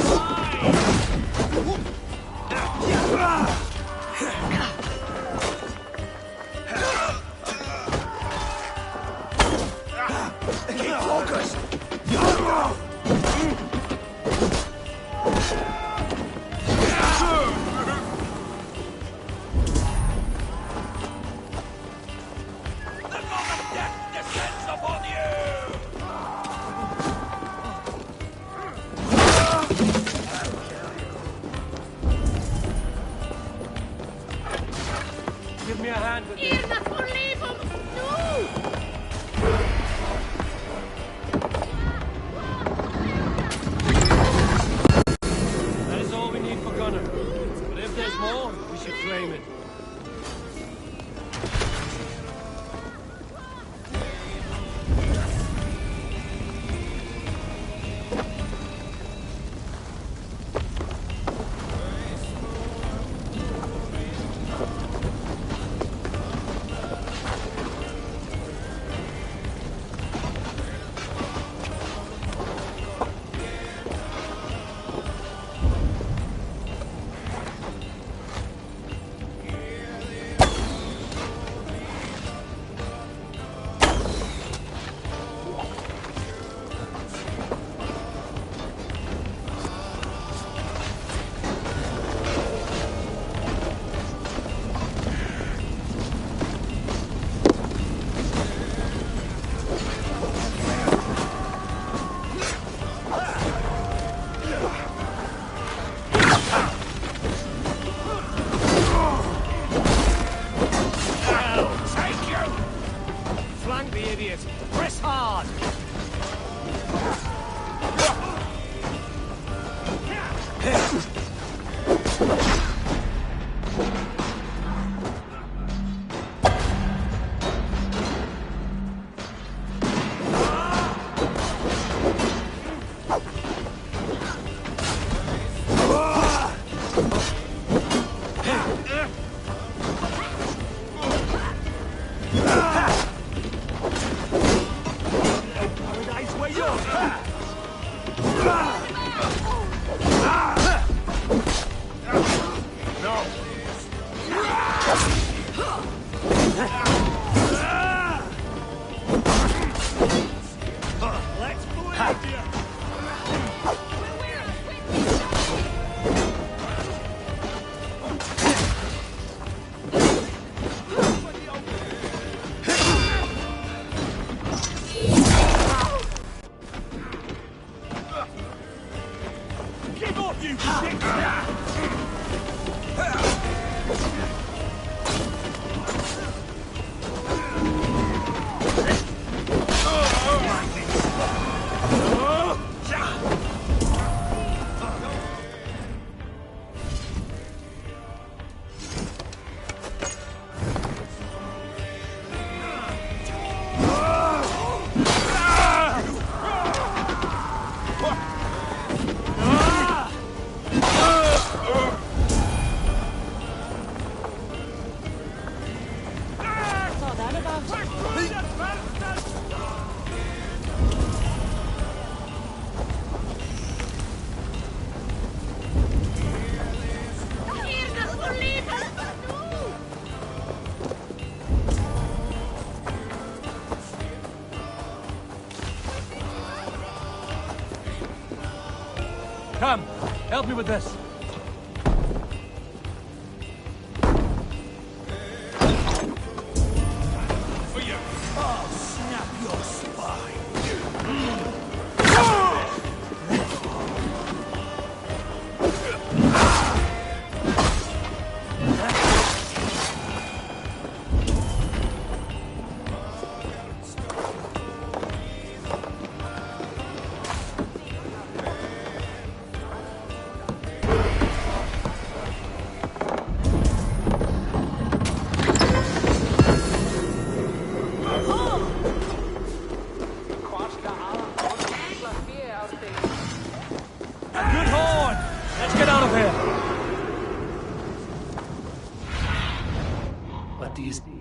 Keep focused! Give me a hand with this. That is all we need for Gunner. But if there's more, we should claim it. Come, help me with this. For you. I'll snap your spine. do you see?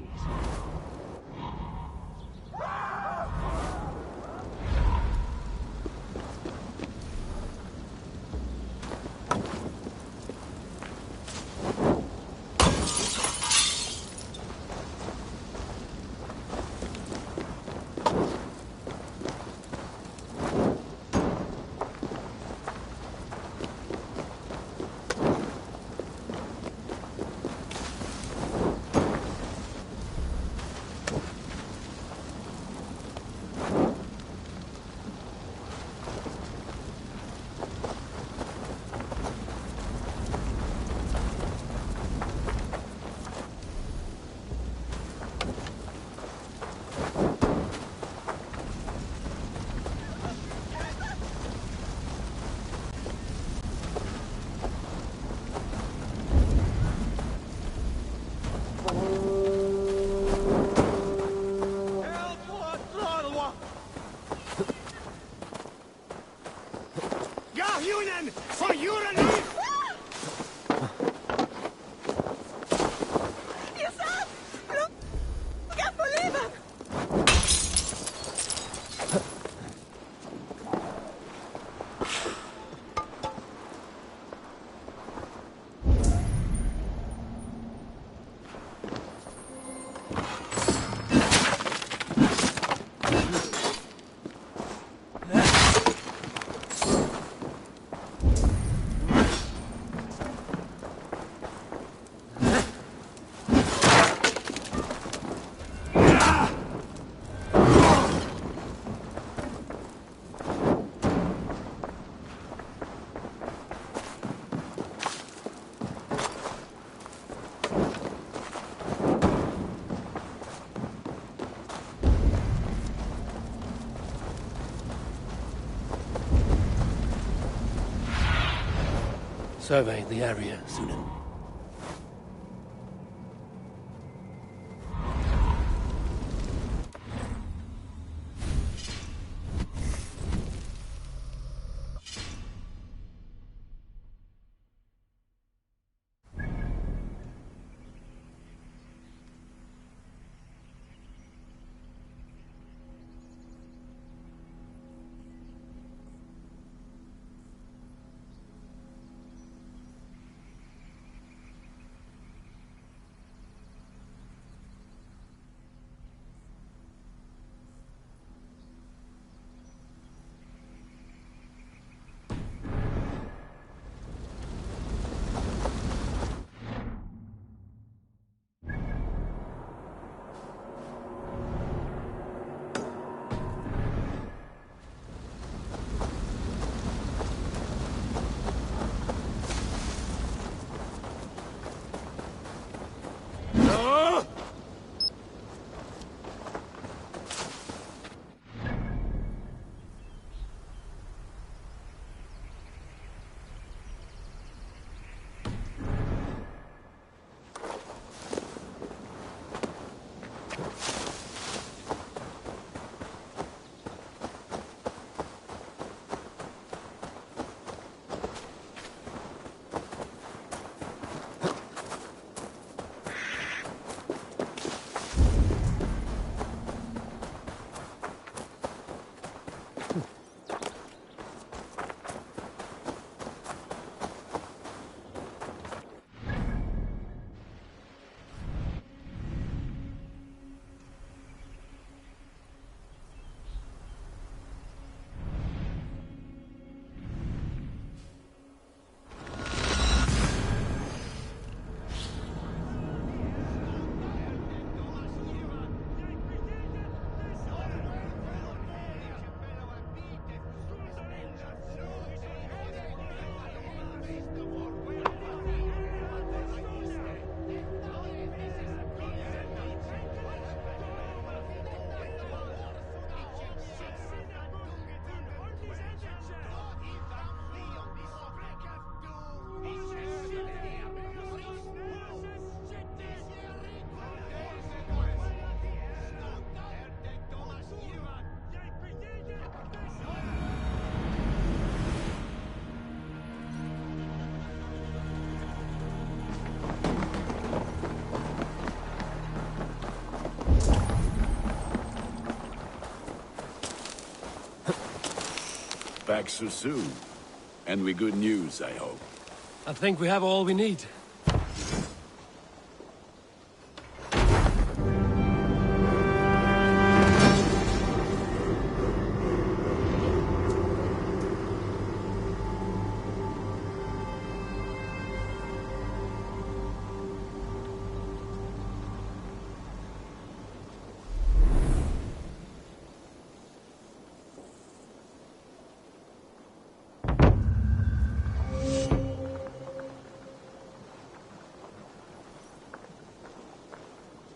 Survey the area, Sunan. back so soon. And with good news, I hope. I think we have all we need.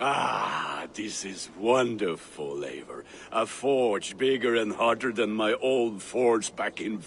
Ah, this is wonderful, Eivor. A forge bigger and hotter than my old forge back in...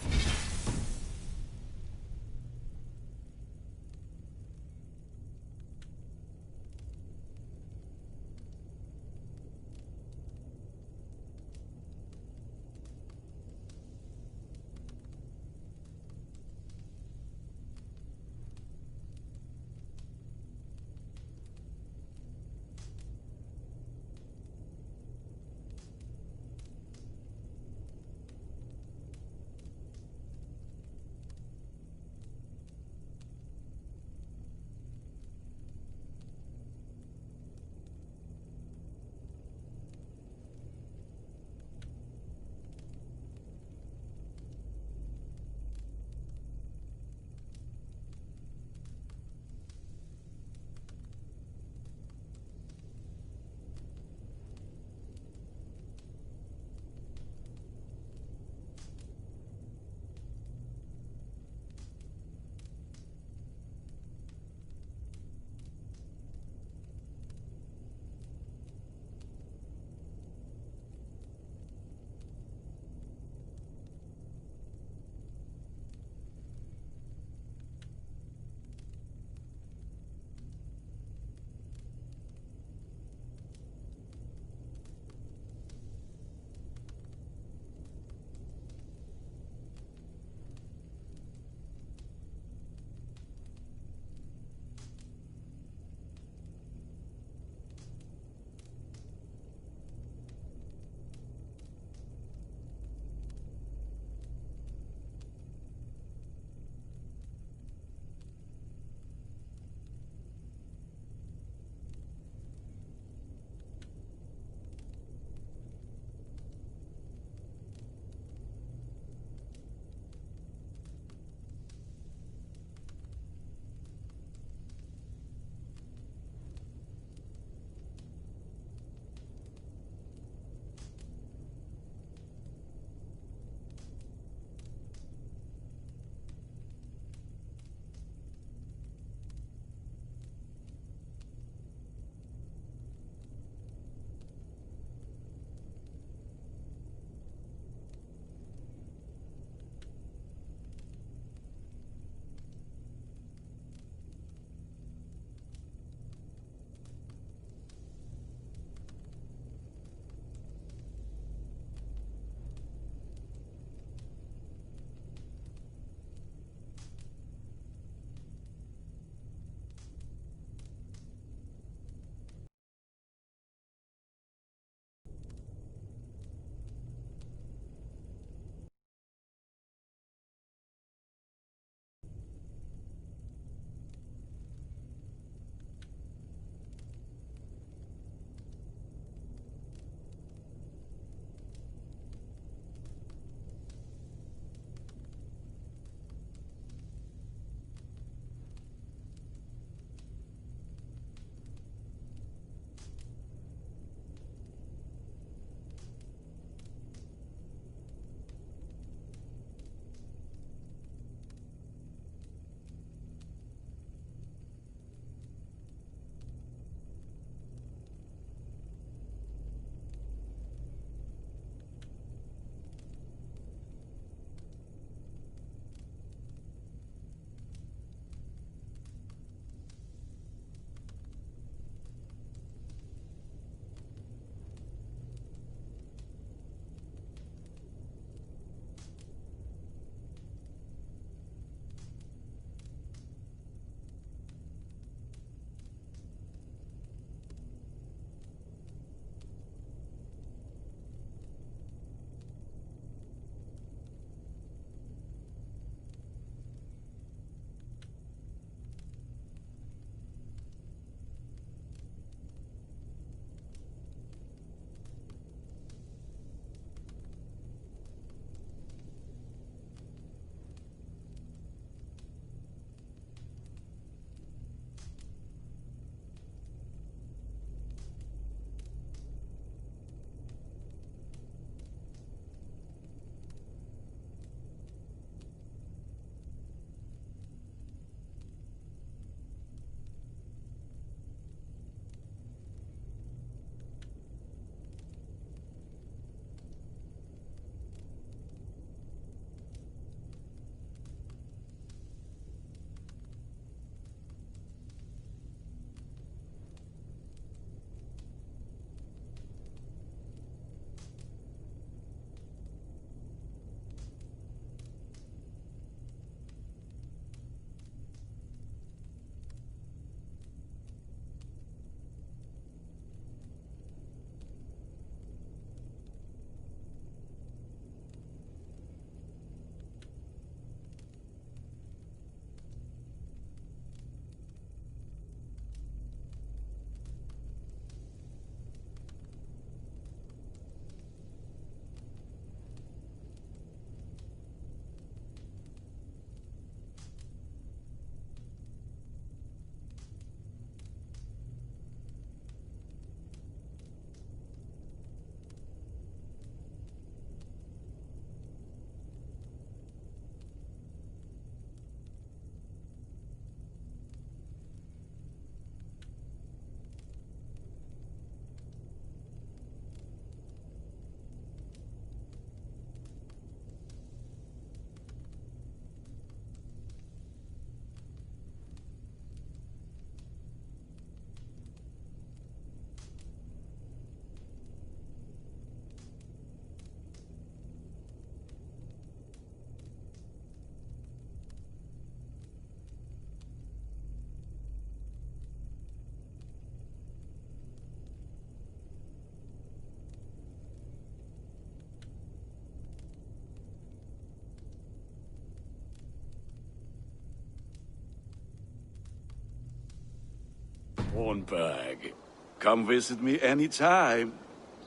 Hornbag, come visit me anytime.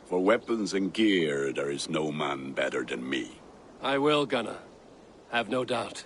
For weapons and gear, there is no man better than me. I will, Gunnar. Have no doubt.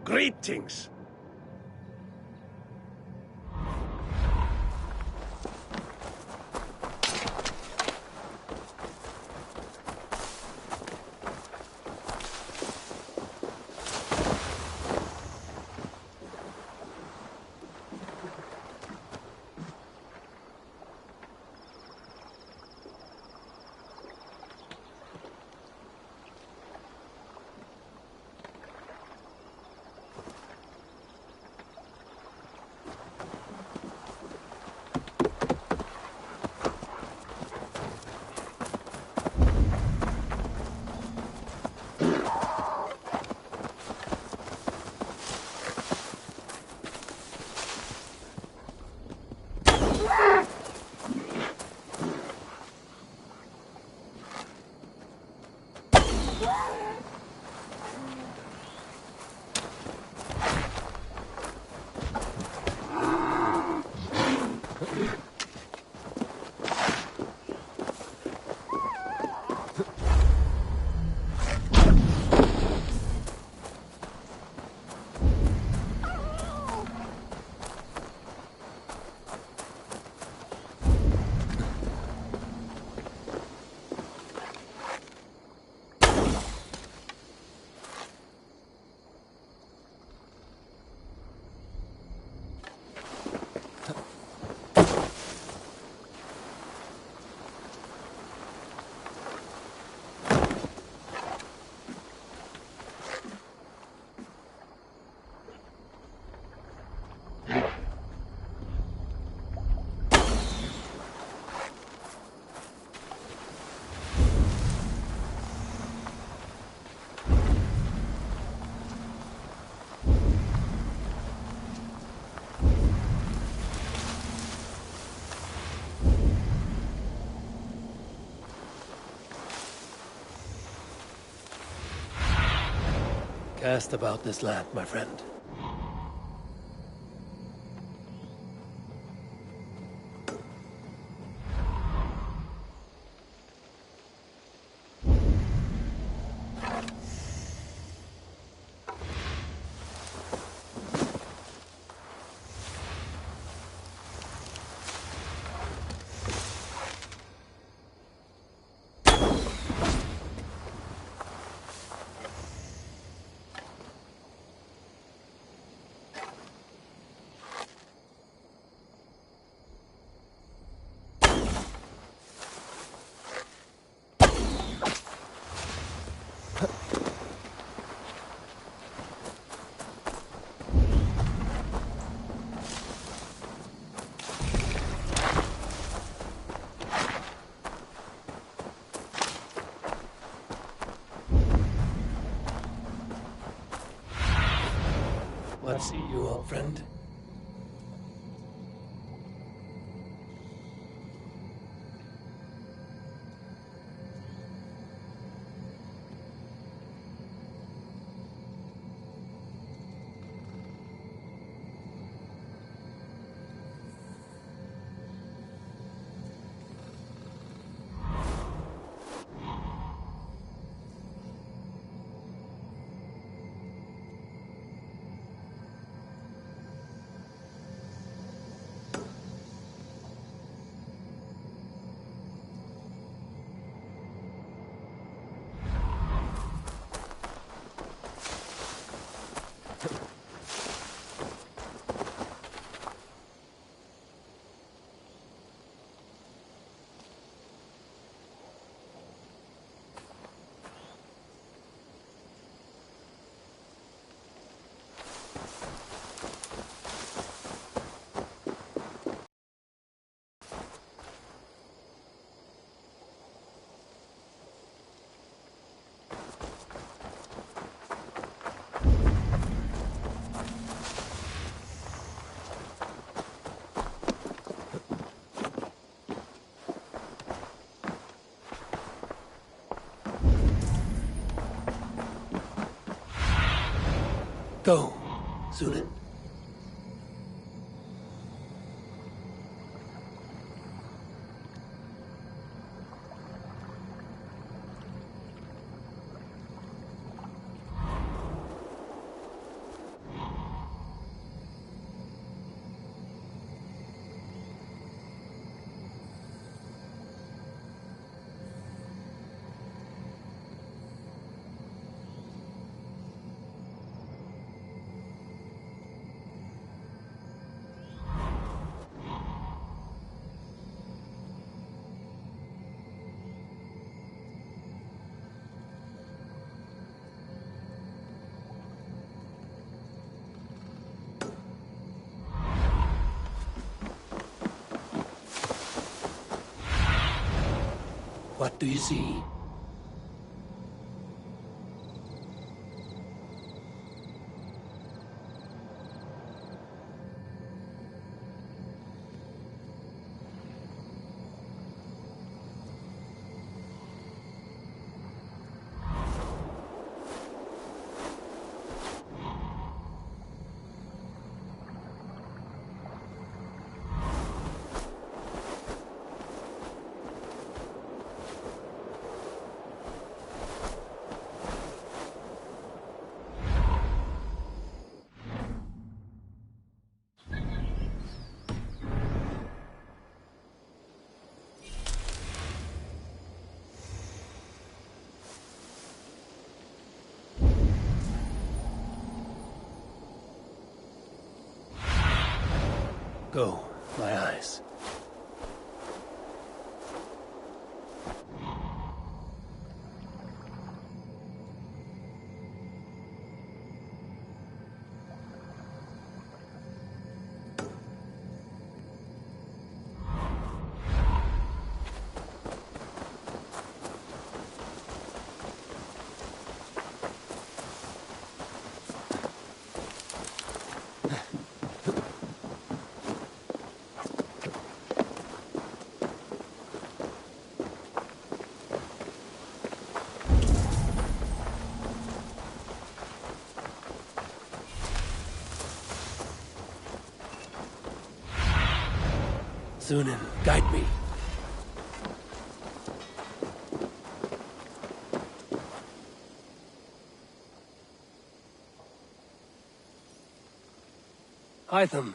Greetings. Cast about this land, my friend. What's you, old friend? Go, Zulin. What do you see? Go, my eyes. Zunin, guide me. Hytham,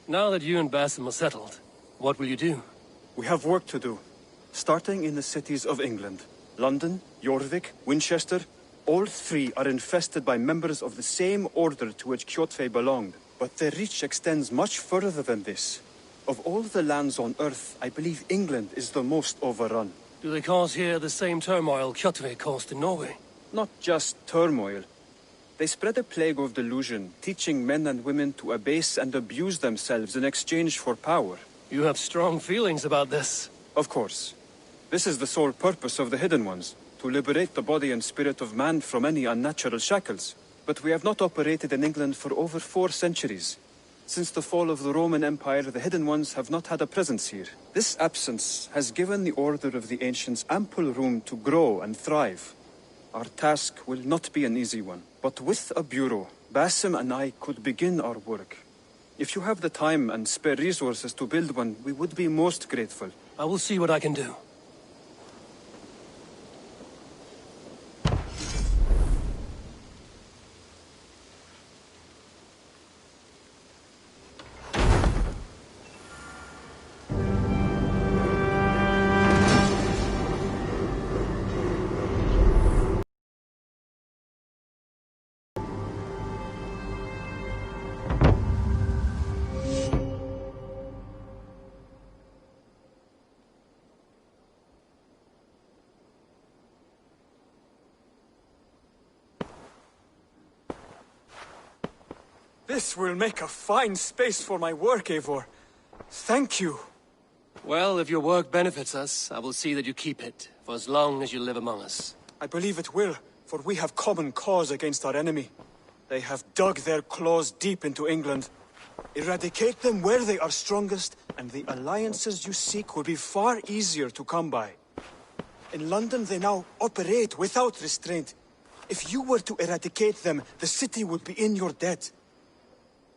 now that you and Basim are settled, what will you do? We have work to do, starting in the cities of England. London, Jorvik, Winchester, all three are infested by members of the same order to which Kjotve belonged. But their reach extends much further than this. Of all the lands on Earth, I believe England is the most overrun. Do they cause here the same turmoil Kjotve caused in Norway? Not just turmoil. They spread a plague of delusion, teaching men and women to abase and abuse themselves in exchange for power. You have strong feelings about this. Of course. This is the sole purpose of the Hidden Ones, to liberate the body and spirit of man from any unnatural shackles. but we have not operated in England for over 4 centuries. Since the fall of the Roman Empire, the Hidden Ones have not had a presence here. This absence has given the Order of the Ancients ample room to grow and thrive. Our task will not be an easy one, but with a bureau, Basim and I could begin our work. If you have the time and spare resources to build one, we would be most grateful. I will see what I can do. This will make a fine space for my work, Eivor. Thank you. Well, if your work benefits us, I will see that you keep it, for as long as you live among us. I believe it will, for we have common cause against our enemy. They have dug their claws deep into England. Eradicate them where they are strongest, and the alliances you seek will be far easier to come by. In London, they now operate without restraint. If you were to eradicate them, the city would be in your debt.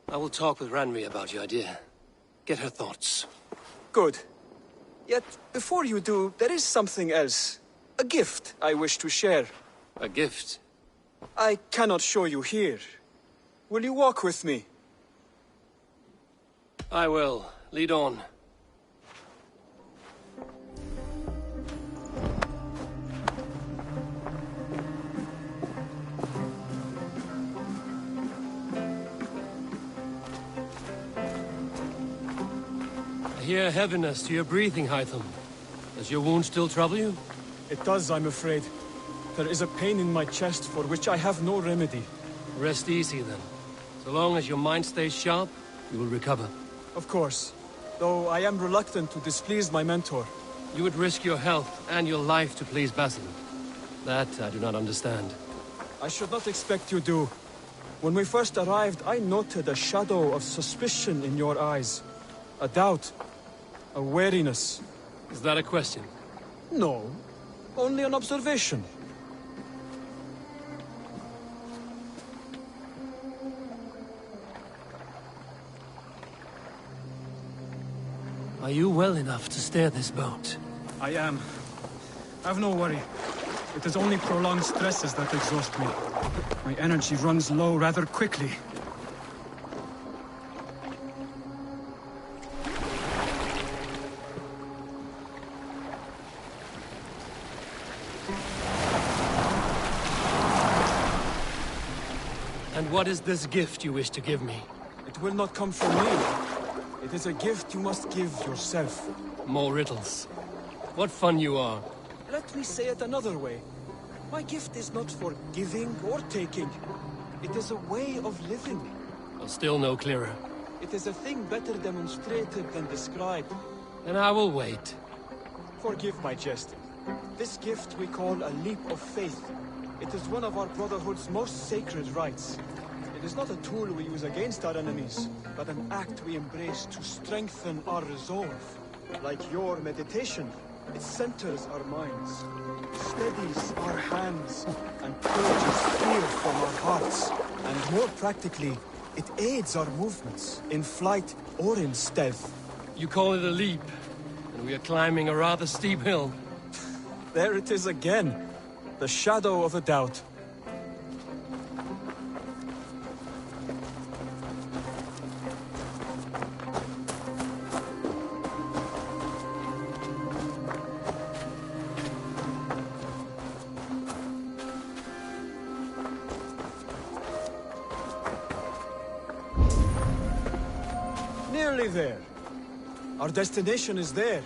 I will talk with Ranri about your idea. Get her thoughts. Good. Yet, before you do, there is something else. A gift I wish to share. A gift? I cannot show you here. Will you walk with me? I will. Lead on. I hear heaviness to your breathing, Hytham. Does your wound still trouble you? It does, I'm afraid. There is a pain in my chest for which I have no remedy. Rest easy, then. So long as your mind stays sharp, you will recover. Of course. Though I am reluctant to displease my mentor. You would risk your health and your life to please Basim. That I do not understand. I should not expect you do. When we first arrived, I noted a shadow of suspicion in your eyes. A doubt. A wariness. Is that a question? No. Only an observation. Are you well enough to steer this boat? I am. Have no worry. It is only prolonged stresses that exhaust me. My energy runs low rather quickly. And what is this gift you wish to give me? It will not come from me. It is a gift you must give yourself. More riddles. What fun you are. Let me say it another way. My gift is not for giving or taking. It is a way of living. I'll still no clearer. It is a thing better demonstrated than described. Then I will wait. Forgive my jest. This gift we call a leap of faith. It is one of our Brotherhood's most sacred rites. It is not a tool we use against our enemies, but an act we embrace to strengthen our resolve. Like your meditation, it centers our minds, steadies our hands, and purges fear from our hearts. And more practically, it aids our movements, in flight or in stealth. You call it a leap, and we are climbing a rather steep hill. There it is again. The shadow of a doubt. Nearly there. Our destination is there.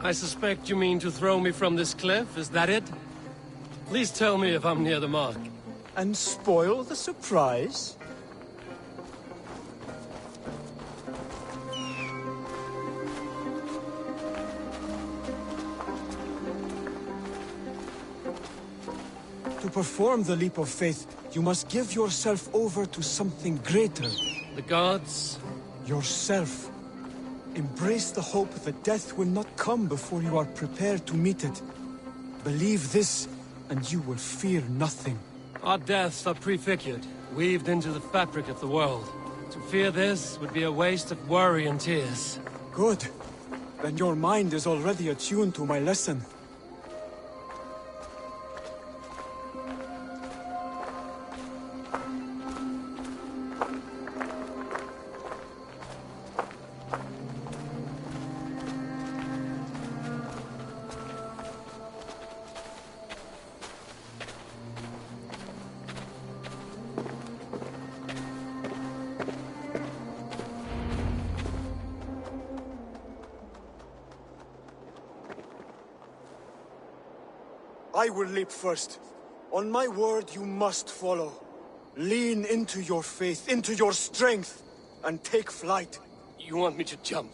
I suspect you mean to throw me from this cliff, is that it? Please tell me if I'm near the mark. And spoil the surprise? To perform the leap of faith, you must give yourself over to something greater. The gods? Yourself. Embrace the hope that death will not come before you are prepared to meet it. Believe this, and you will fear nothing. Our deaths are prefigured, weaved into the fabric of the world. To fear this would be a waste of worry and tears. Good. Then your mind is already attuned to my lesson. I will leap first. On my word, you must follow. Lean into your faith, into your strength, and take flight. You want me to jump?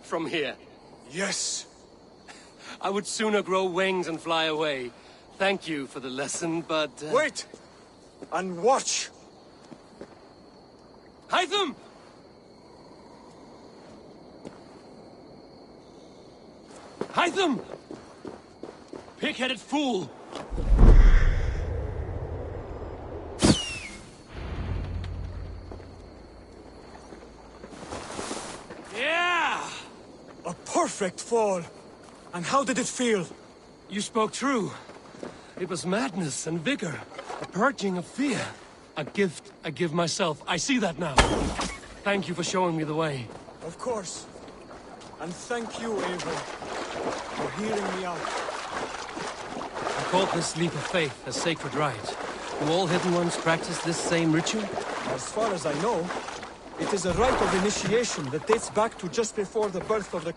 From here? Yes. I would sooner grow wings and fly away. Thank you for the lesson, but... Wait! And watch! Hytham! Hytham! Pig-headed fool! Yeah! A perfect fall! And how did it feel? You spoke true. It was madness and vigor. A purging of fear. A gift I give myself. I see that now. Thank you for showing me the way. Of course. And thank you, Avery, for hearing me out. I call this leap of faith a sacred rite. Do all Hidden Ones practice this same ritual? As far as I know, it is a rite of initiation that dates back to just before the birth of the...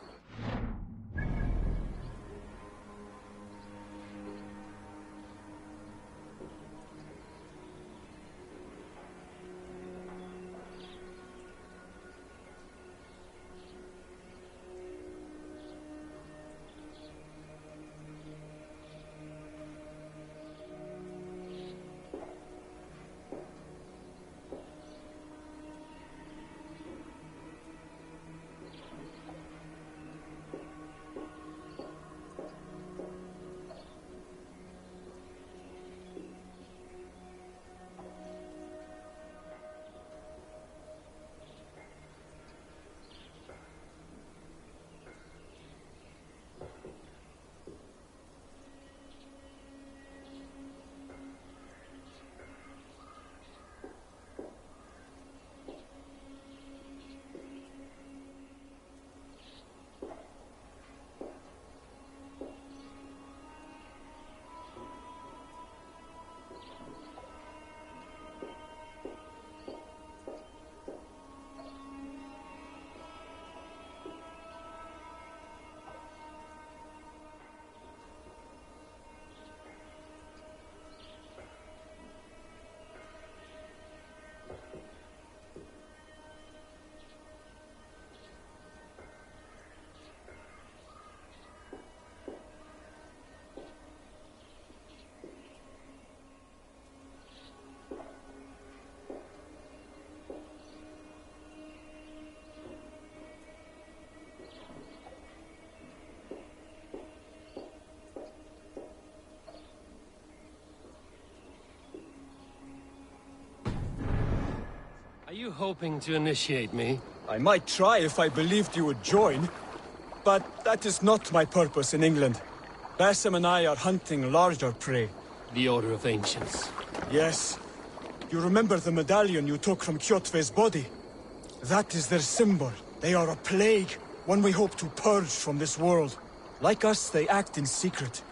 Are you hoping to initiate me? I might try if I believed you would join. But that is not my purpose in England. Basim and I are hunting larger prey. The Order of Ancients. Yes. You remember the medallion you took from Kjotve's body? That is their symbol. They are a plague, one we hope to purge from this world. Like us, they act in secret.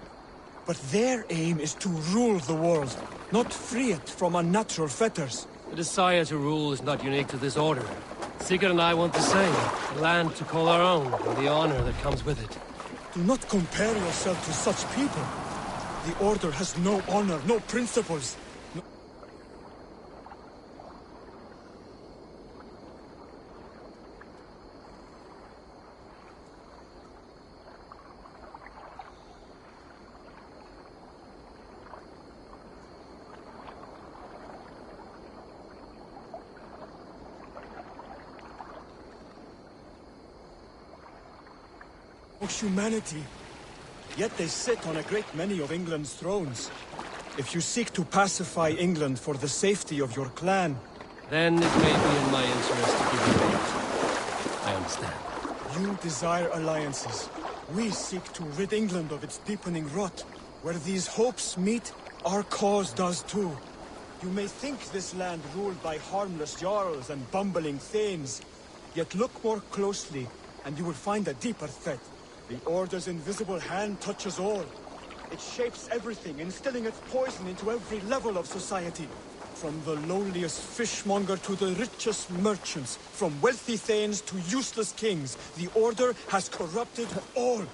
But their aim is to rule the world, not free it from unnatural fetters. The desire to rule is not unique to this order. Sigurd and I want the same. A land to call our own, and the honor that comes with it. Do not compare yourself to such people. The Order has no honor, no principles. Humanity. Yet they sit on a great many of England's thrones. If you seek to pacify England for the safety of your clan... Then it may be in my interest to give you aid. I understand. You desire alliances. We seek to rid England of its deepening rot. Where these hopes meet, our cause does too. You may think this land ruled by harmless jarls and bumbling thanes. Yet look more closely, and you will find a deeper threat. The Order's invisible hand touches all. It shapes everything, instilling its poison into every level of society. From the lowliest fishmonger to the richest merchants, from wealthy thanes to useless kings, the Order has corrupted all.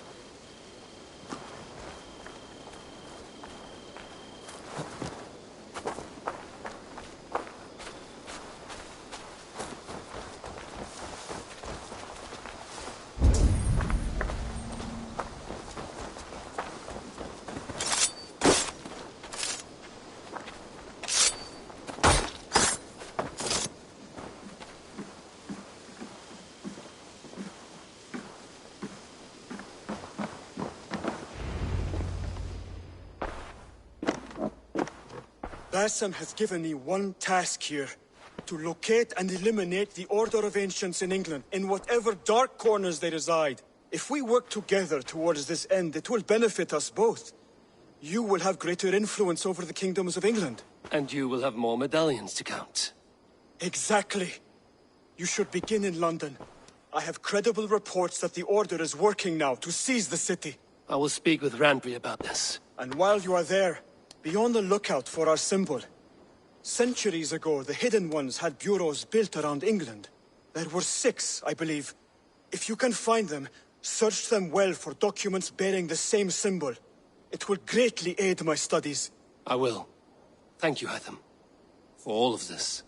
Bassam has given me one task here. To locate and eliminate the Order of Ancients in England, in whatever dark corners they reside. If we work together towards this end, it will benefit us both. You will have greater influence over the kingdoms of England. And you will have more medallions to count. Exactly. You should begin in London. I have credible reports that the Order is working now to seize the city. I will speak with Randry about this. And while you are there, be on the lookout for our symbol. Centuries ago, the Hidden Ones had bureaus built around England. There were 6, I believe. If you can find them, search them well for documents bearing the same symbol. It will greatly aid my studies. I will. Thank you, Hytham, for all of this.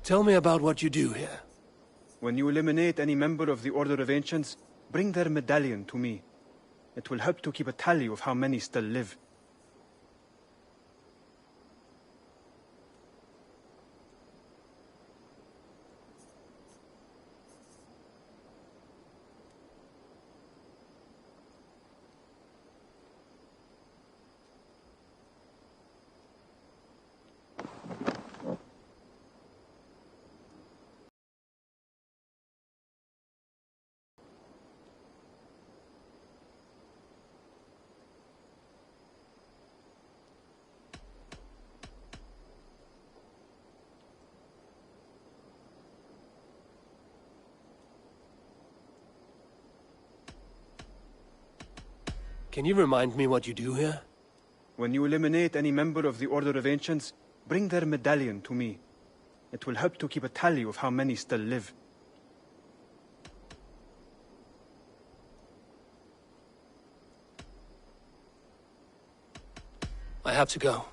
Tell me about what you do here. When you eliminate any member of the Order of Ancients, bring their medallion to me. It will help to keep a tally of how many still live. Can you remind me what you do here? When you eliminate any member of the Order of Ancients, bring their medallion to me. It will help to keep a tally of how many still live. I have to go.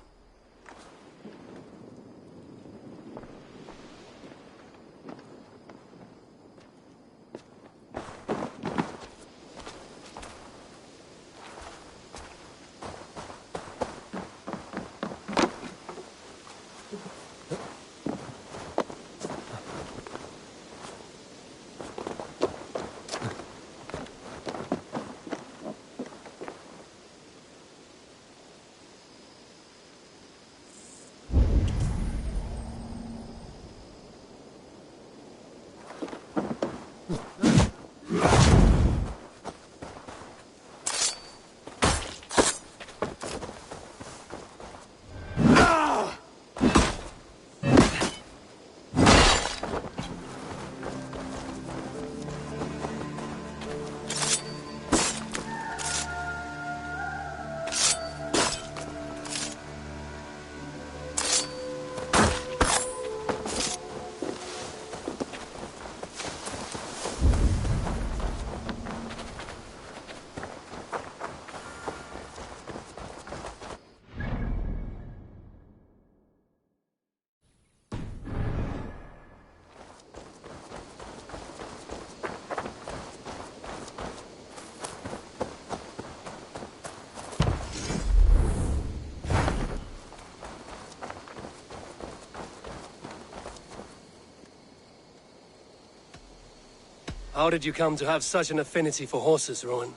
How did you come to have such an affinity for horses, Rowan?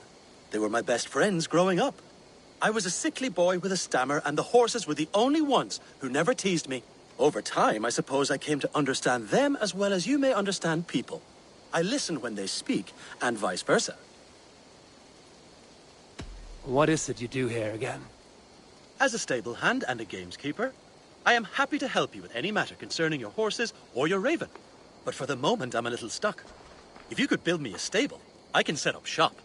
They were my best friends growing up. I was a sickly boy with a stammer, and the horses were the only ones who never teased me. Over time, I suppose I came to understand them as well as you may understand people. I listen when they speak, and vice versa. What is it you do here again? As a stable hand and a gameskeeper, I am happy to help you with any matter concerning your horses or your raven. But for the moment, I'm a little stuck. If you could build me a stable, I can set up shop.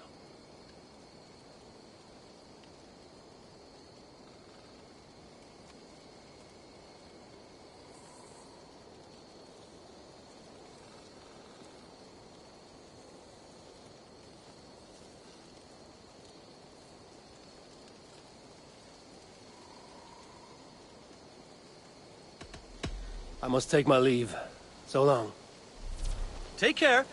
I must take my leave. So long. Take care.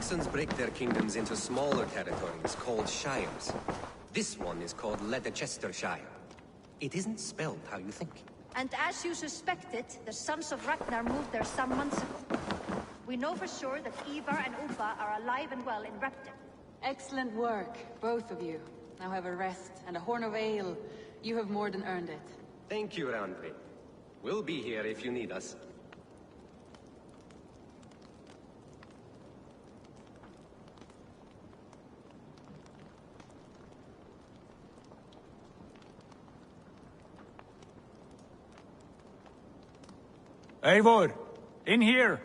Saxons break their kingdoms into smaller territories called shires. This one is called Leicestershire. It isn't spelled how you think. And as you suspected, the sons of Ragnar moved there some months ago. We know for sure that Ivar and Upa are alive and well in Repton. Excellent work, both of you. Now have a rest and a horn of ale. You have more than earned it. Thank you, Randvi. We'll be here if you need us. Eivor, in here!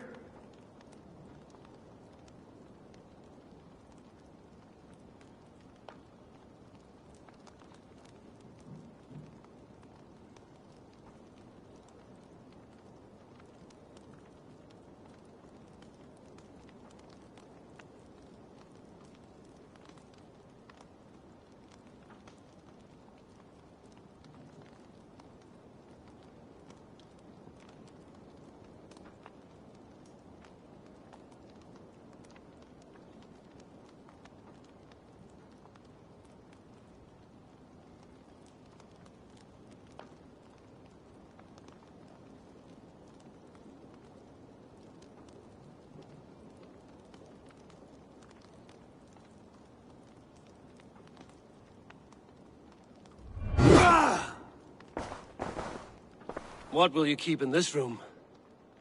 What will you keep in this room?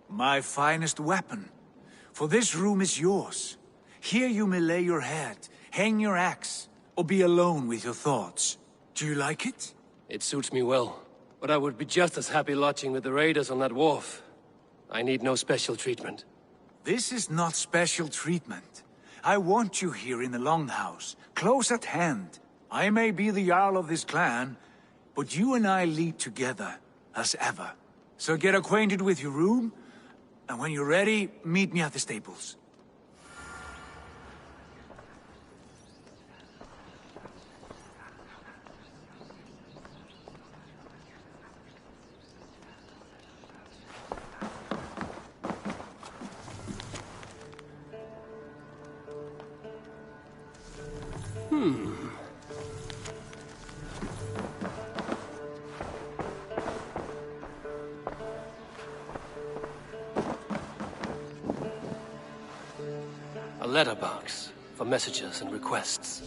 My finest weapon. For this room is yours. Here you may lay your head, hang your axe, or be alone with your thoughts. Do you like it? It suits me well. But I would be just as happy lodging with the raiders on that wharf. I need no special treatment. This is not special treatment. I want you here in the Longhouse, close at hand. I may be the Jarl of this clan, but you and I lead together, as ever. So get acquainted with your room, and when you're ready, meet me at the stables. A letterbox for messages and requests.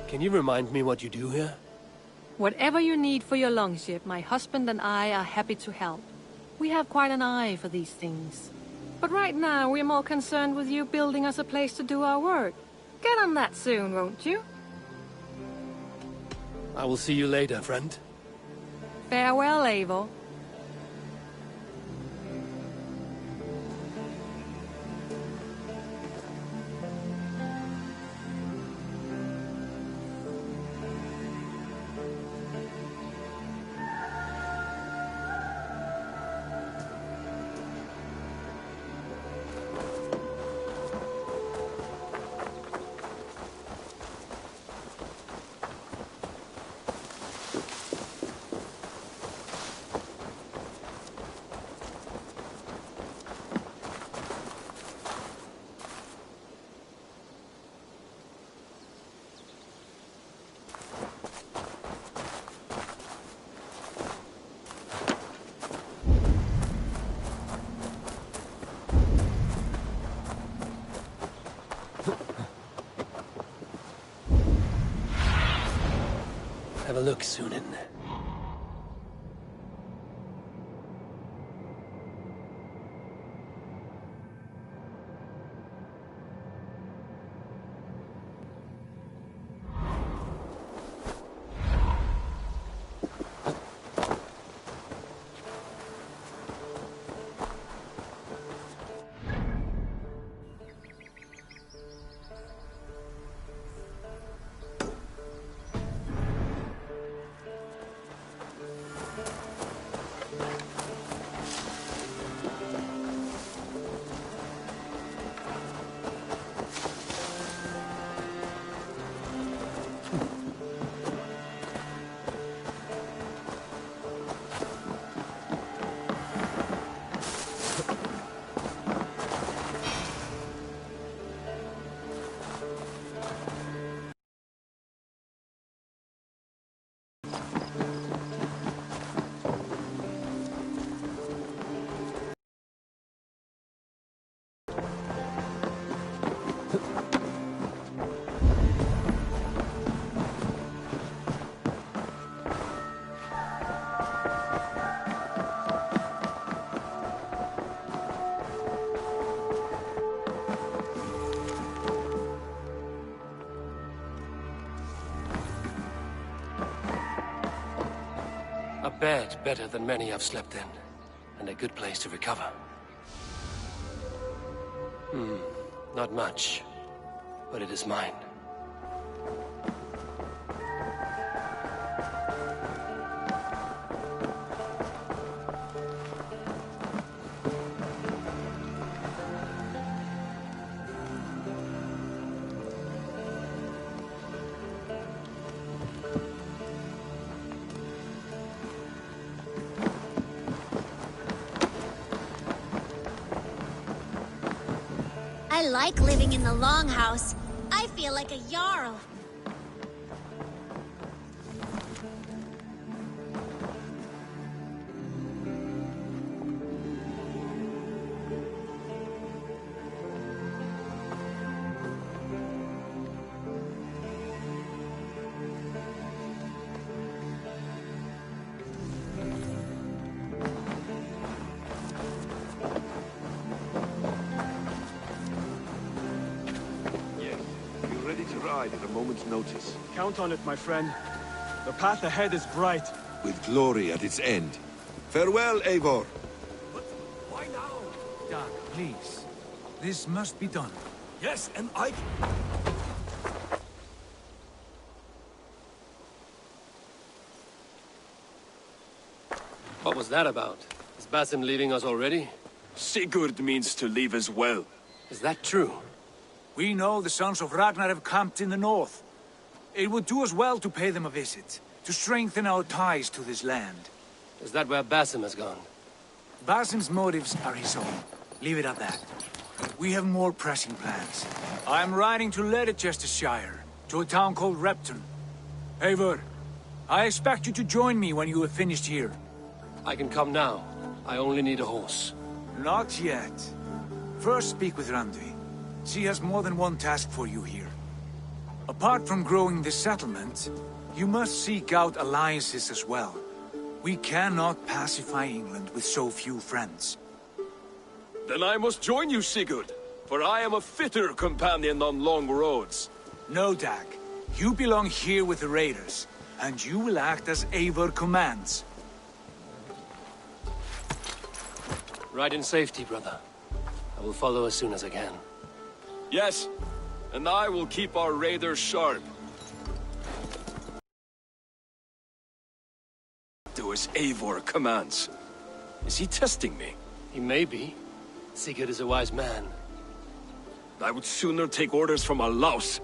Can you remind me what you do here? Whatever you need for your longship, my husband and I are happy to help. We have quite an eye for these things. But right now, we're more concerned with you building us a place to do our work. Get on that soon, won't you? I will see you later, friend. Farewell, Eivor. Have a look, Sunan. A bed better than many I've slept in, and a good place to recover. Not much, but it is mine. I like living in the longhouse. I feel like a jarl. At a moment's notice. Count on it, my friend. The path ahead is bright. With glory at its end. Farewell, Eivor. Why now? Dag, please. This must be done. Yes, and I... What was that about? Is Basim leaving us already? Sigurd means to leave as well. Is that true? We know the sons of Ragnar have camped in the north. It would do us well to pay them a visit, to strengthen our ties to this land. Is that where Basim has gone? Basim's motives are his own. Leave it at that. We have more pressing plans. I'm riding to Leicestershire, to a town called Repton. Eivor, I expect you to join me when you have finished here. I can come now. I only need a horse. Not yet. First speak with Randvi. She has more than one task for you here. Apart from growing this settlement, you must seek out alliances as well. We cannot pacify England with so few friends. Then I must join you, Sigurd, for I am a fitter companion on long roads. No, Dag. You belong here with the raiders, and you will act as Eivor commands. Ride in safety, brother. I will follow as soon as I can. Yes, and I will keep our raiders sharp. Do as Eivor commands. Is he testing me? He may be. Sigurd is a wise man. I would sooner take orders from a louse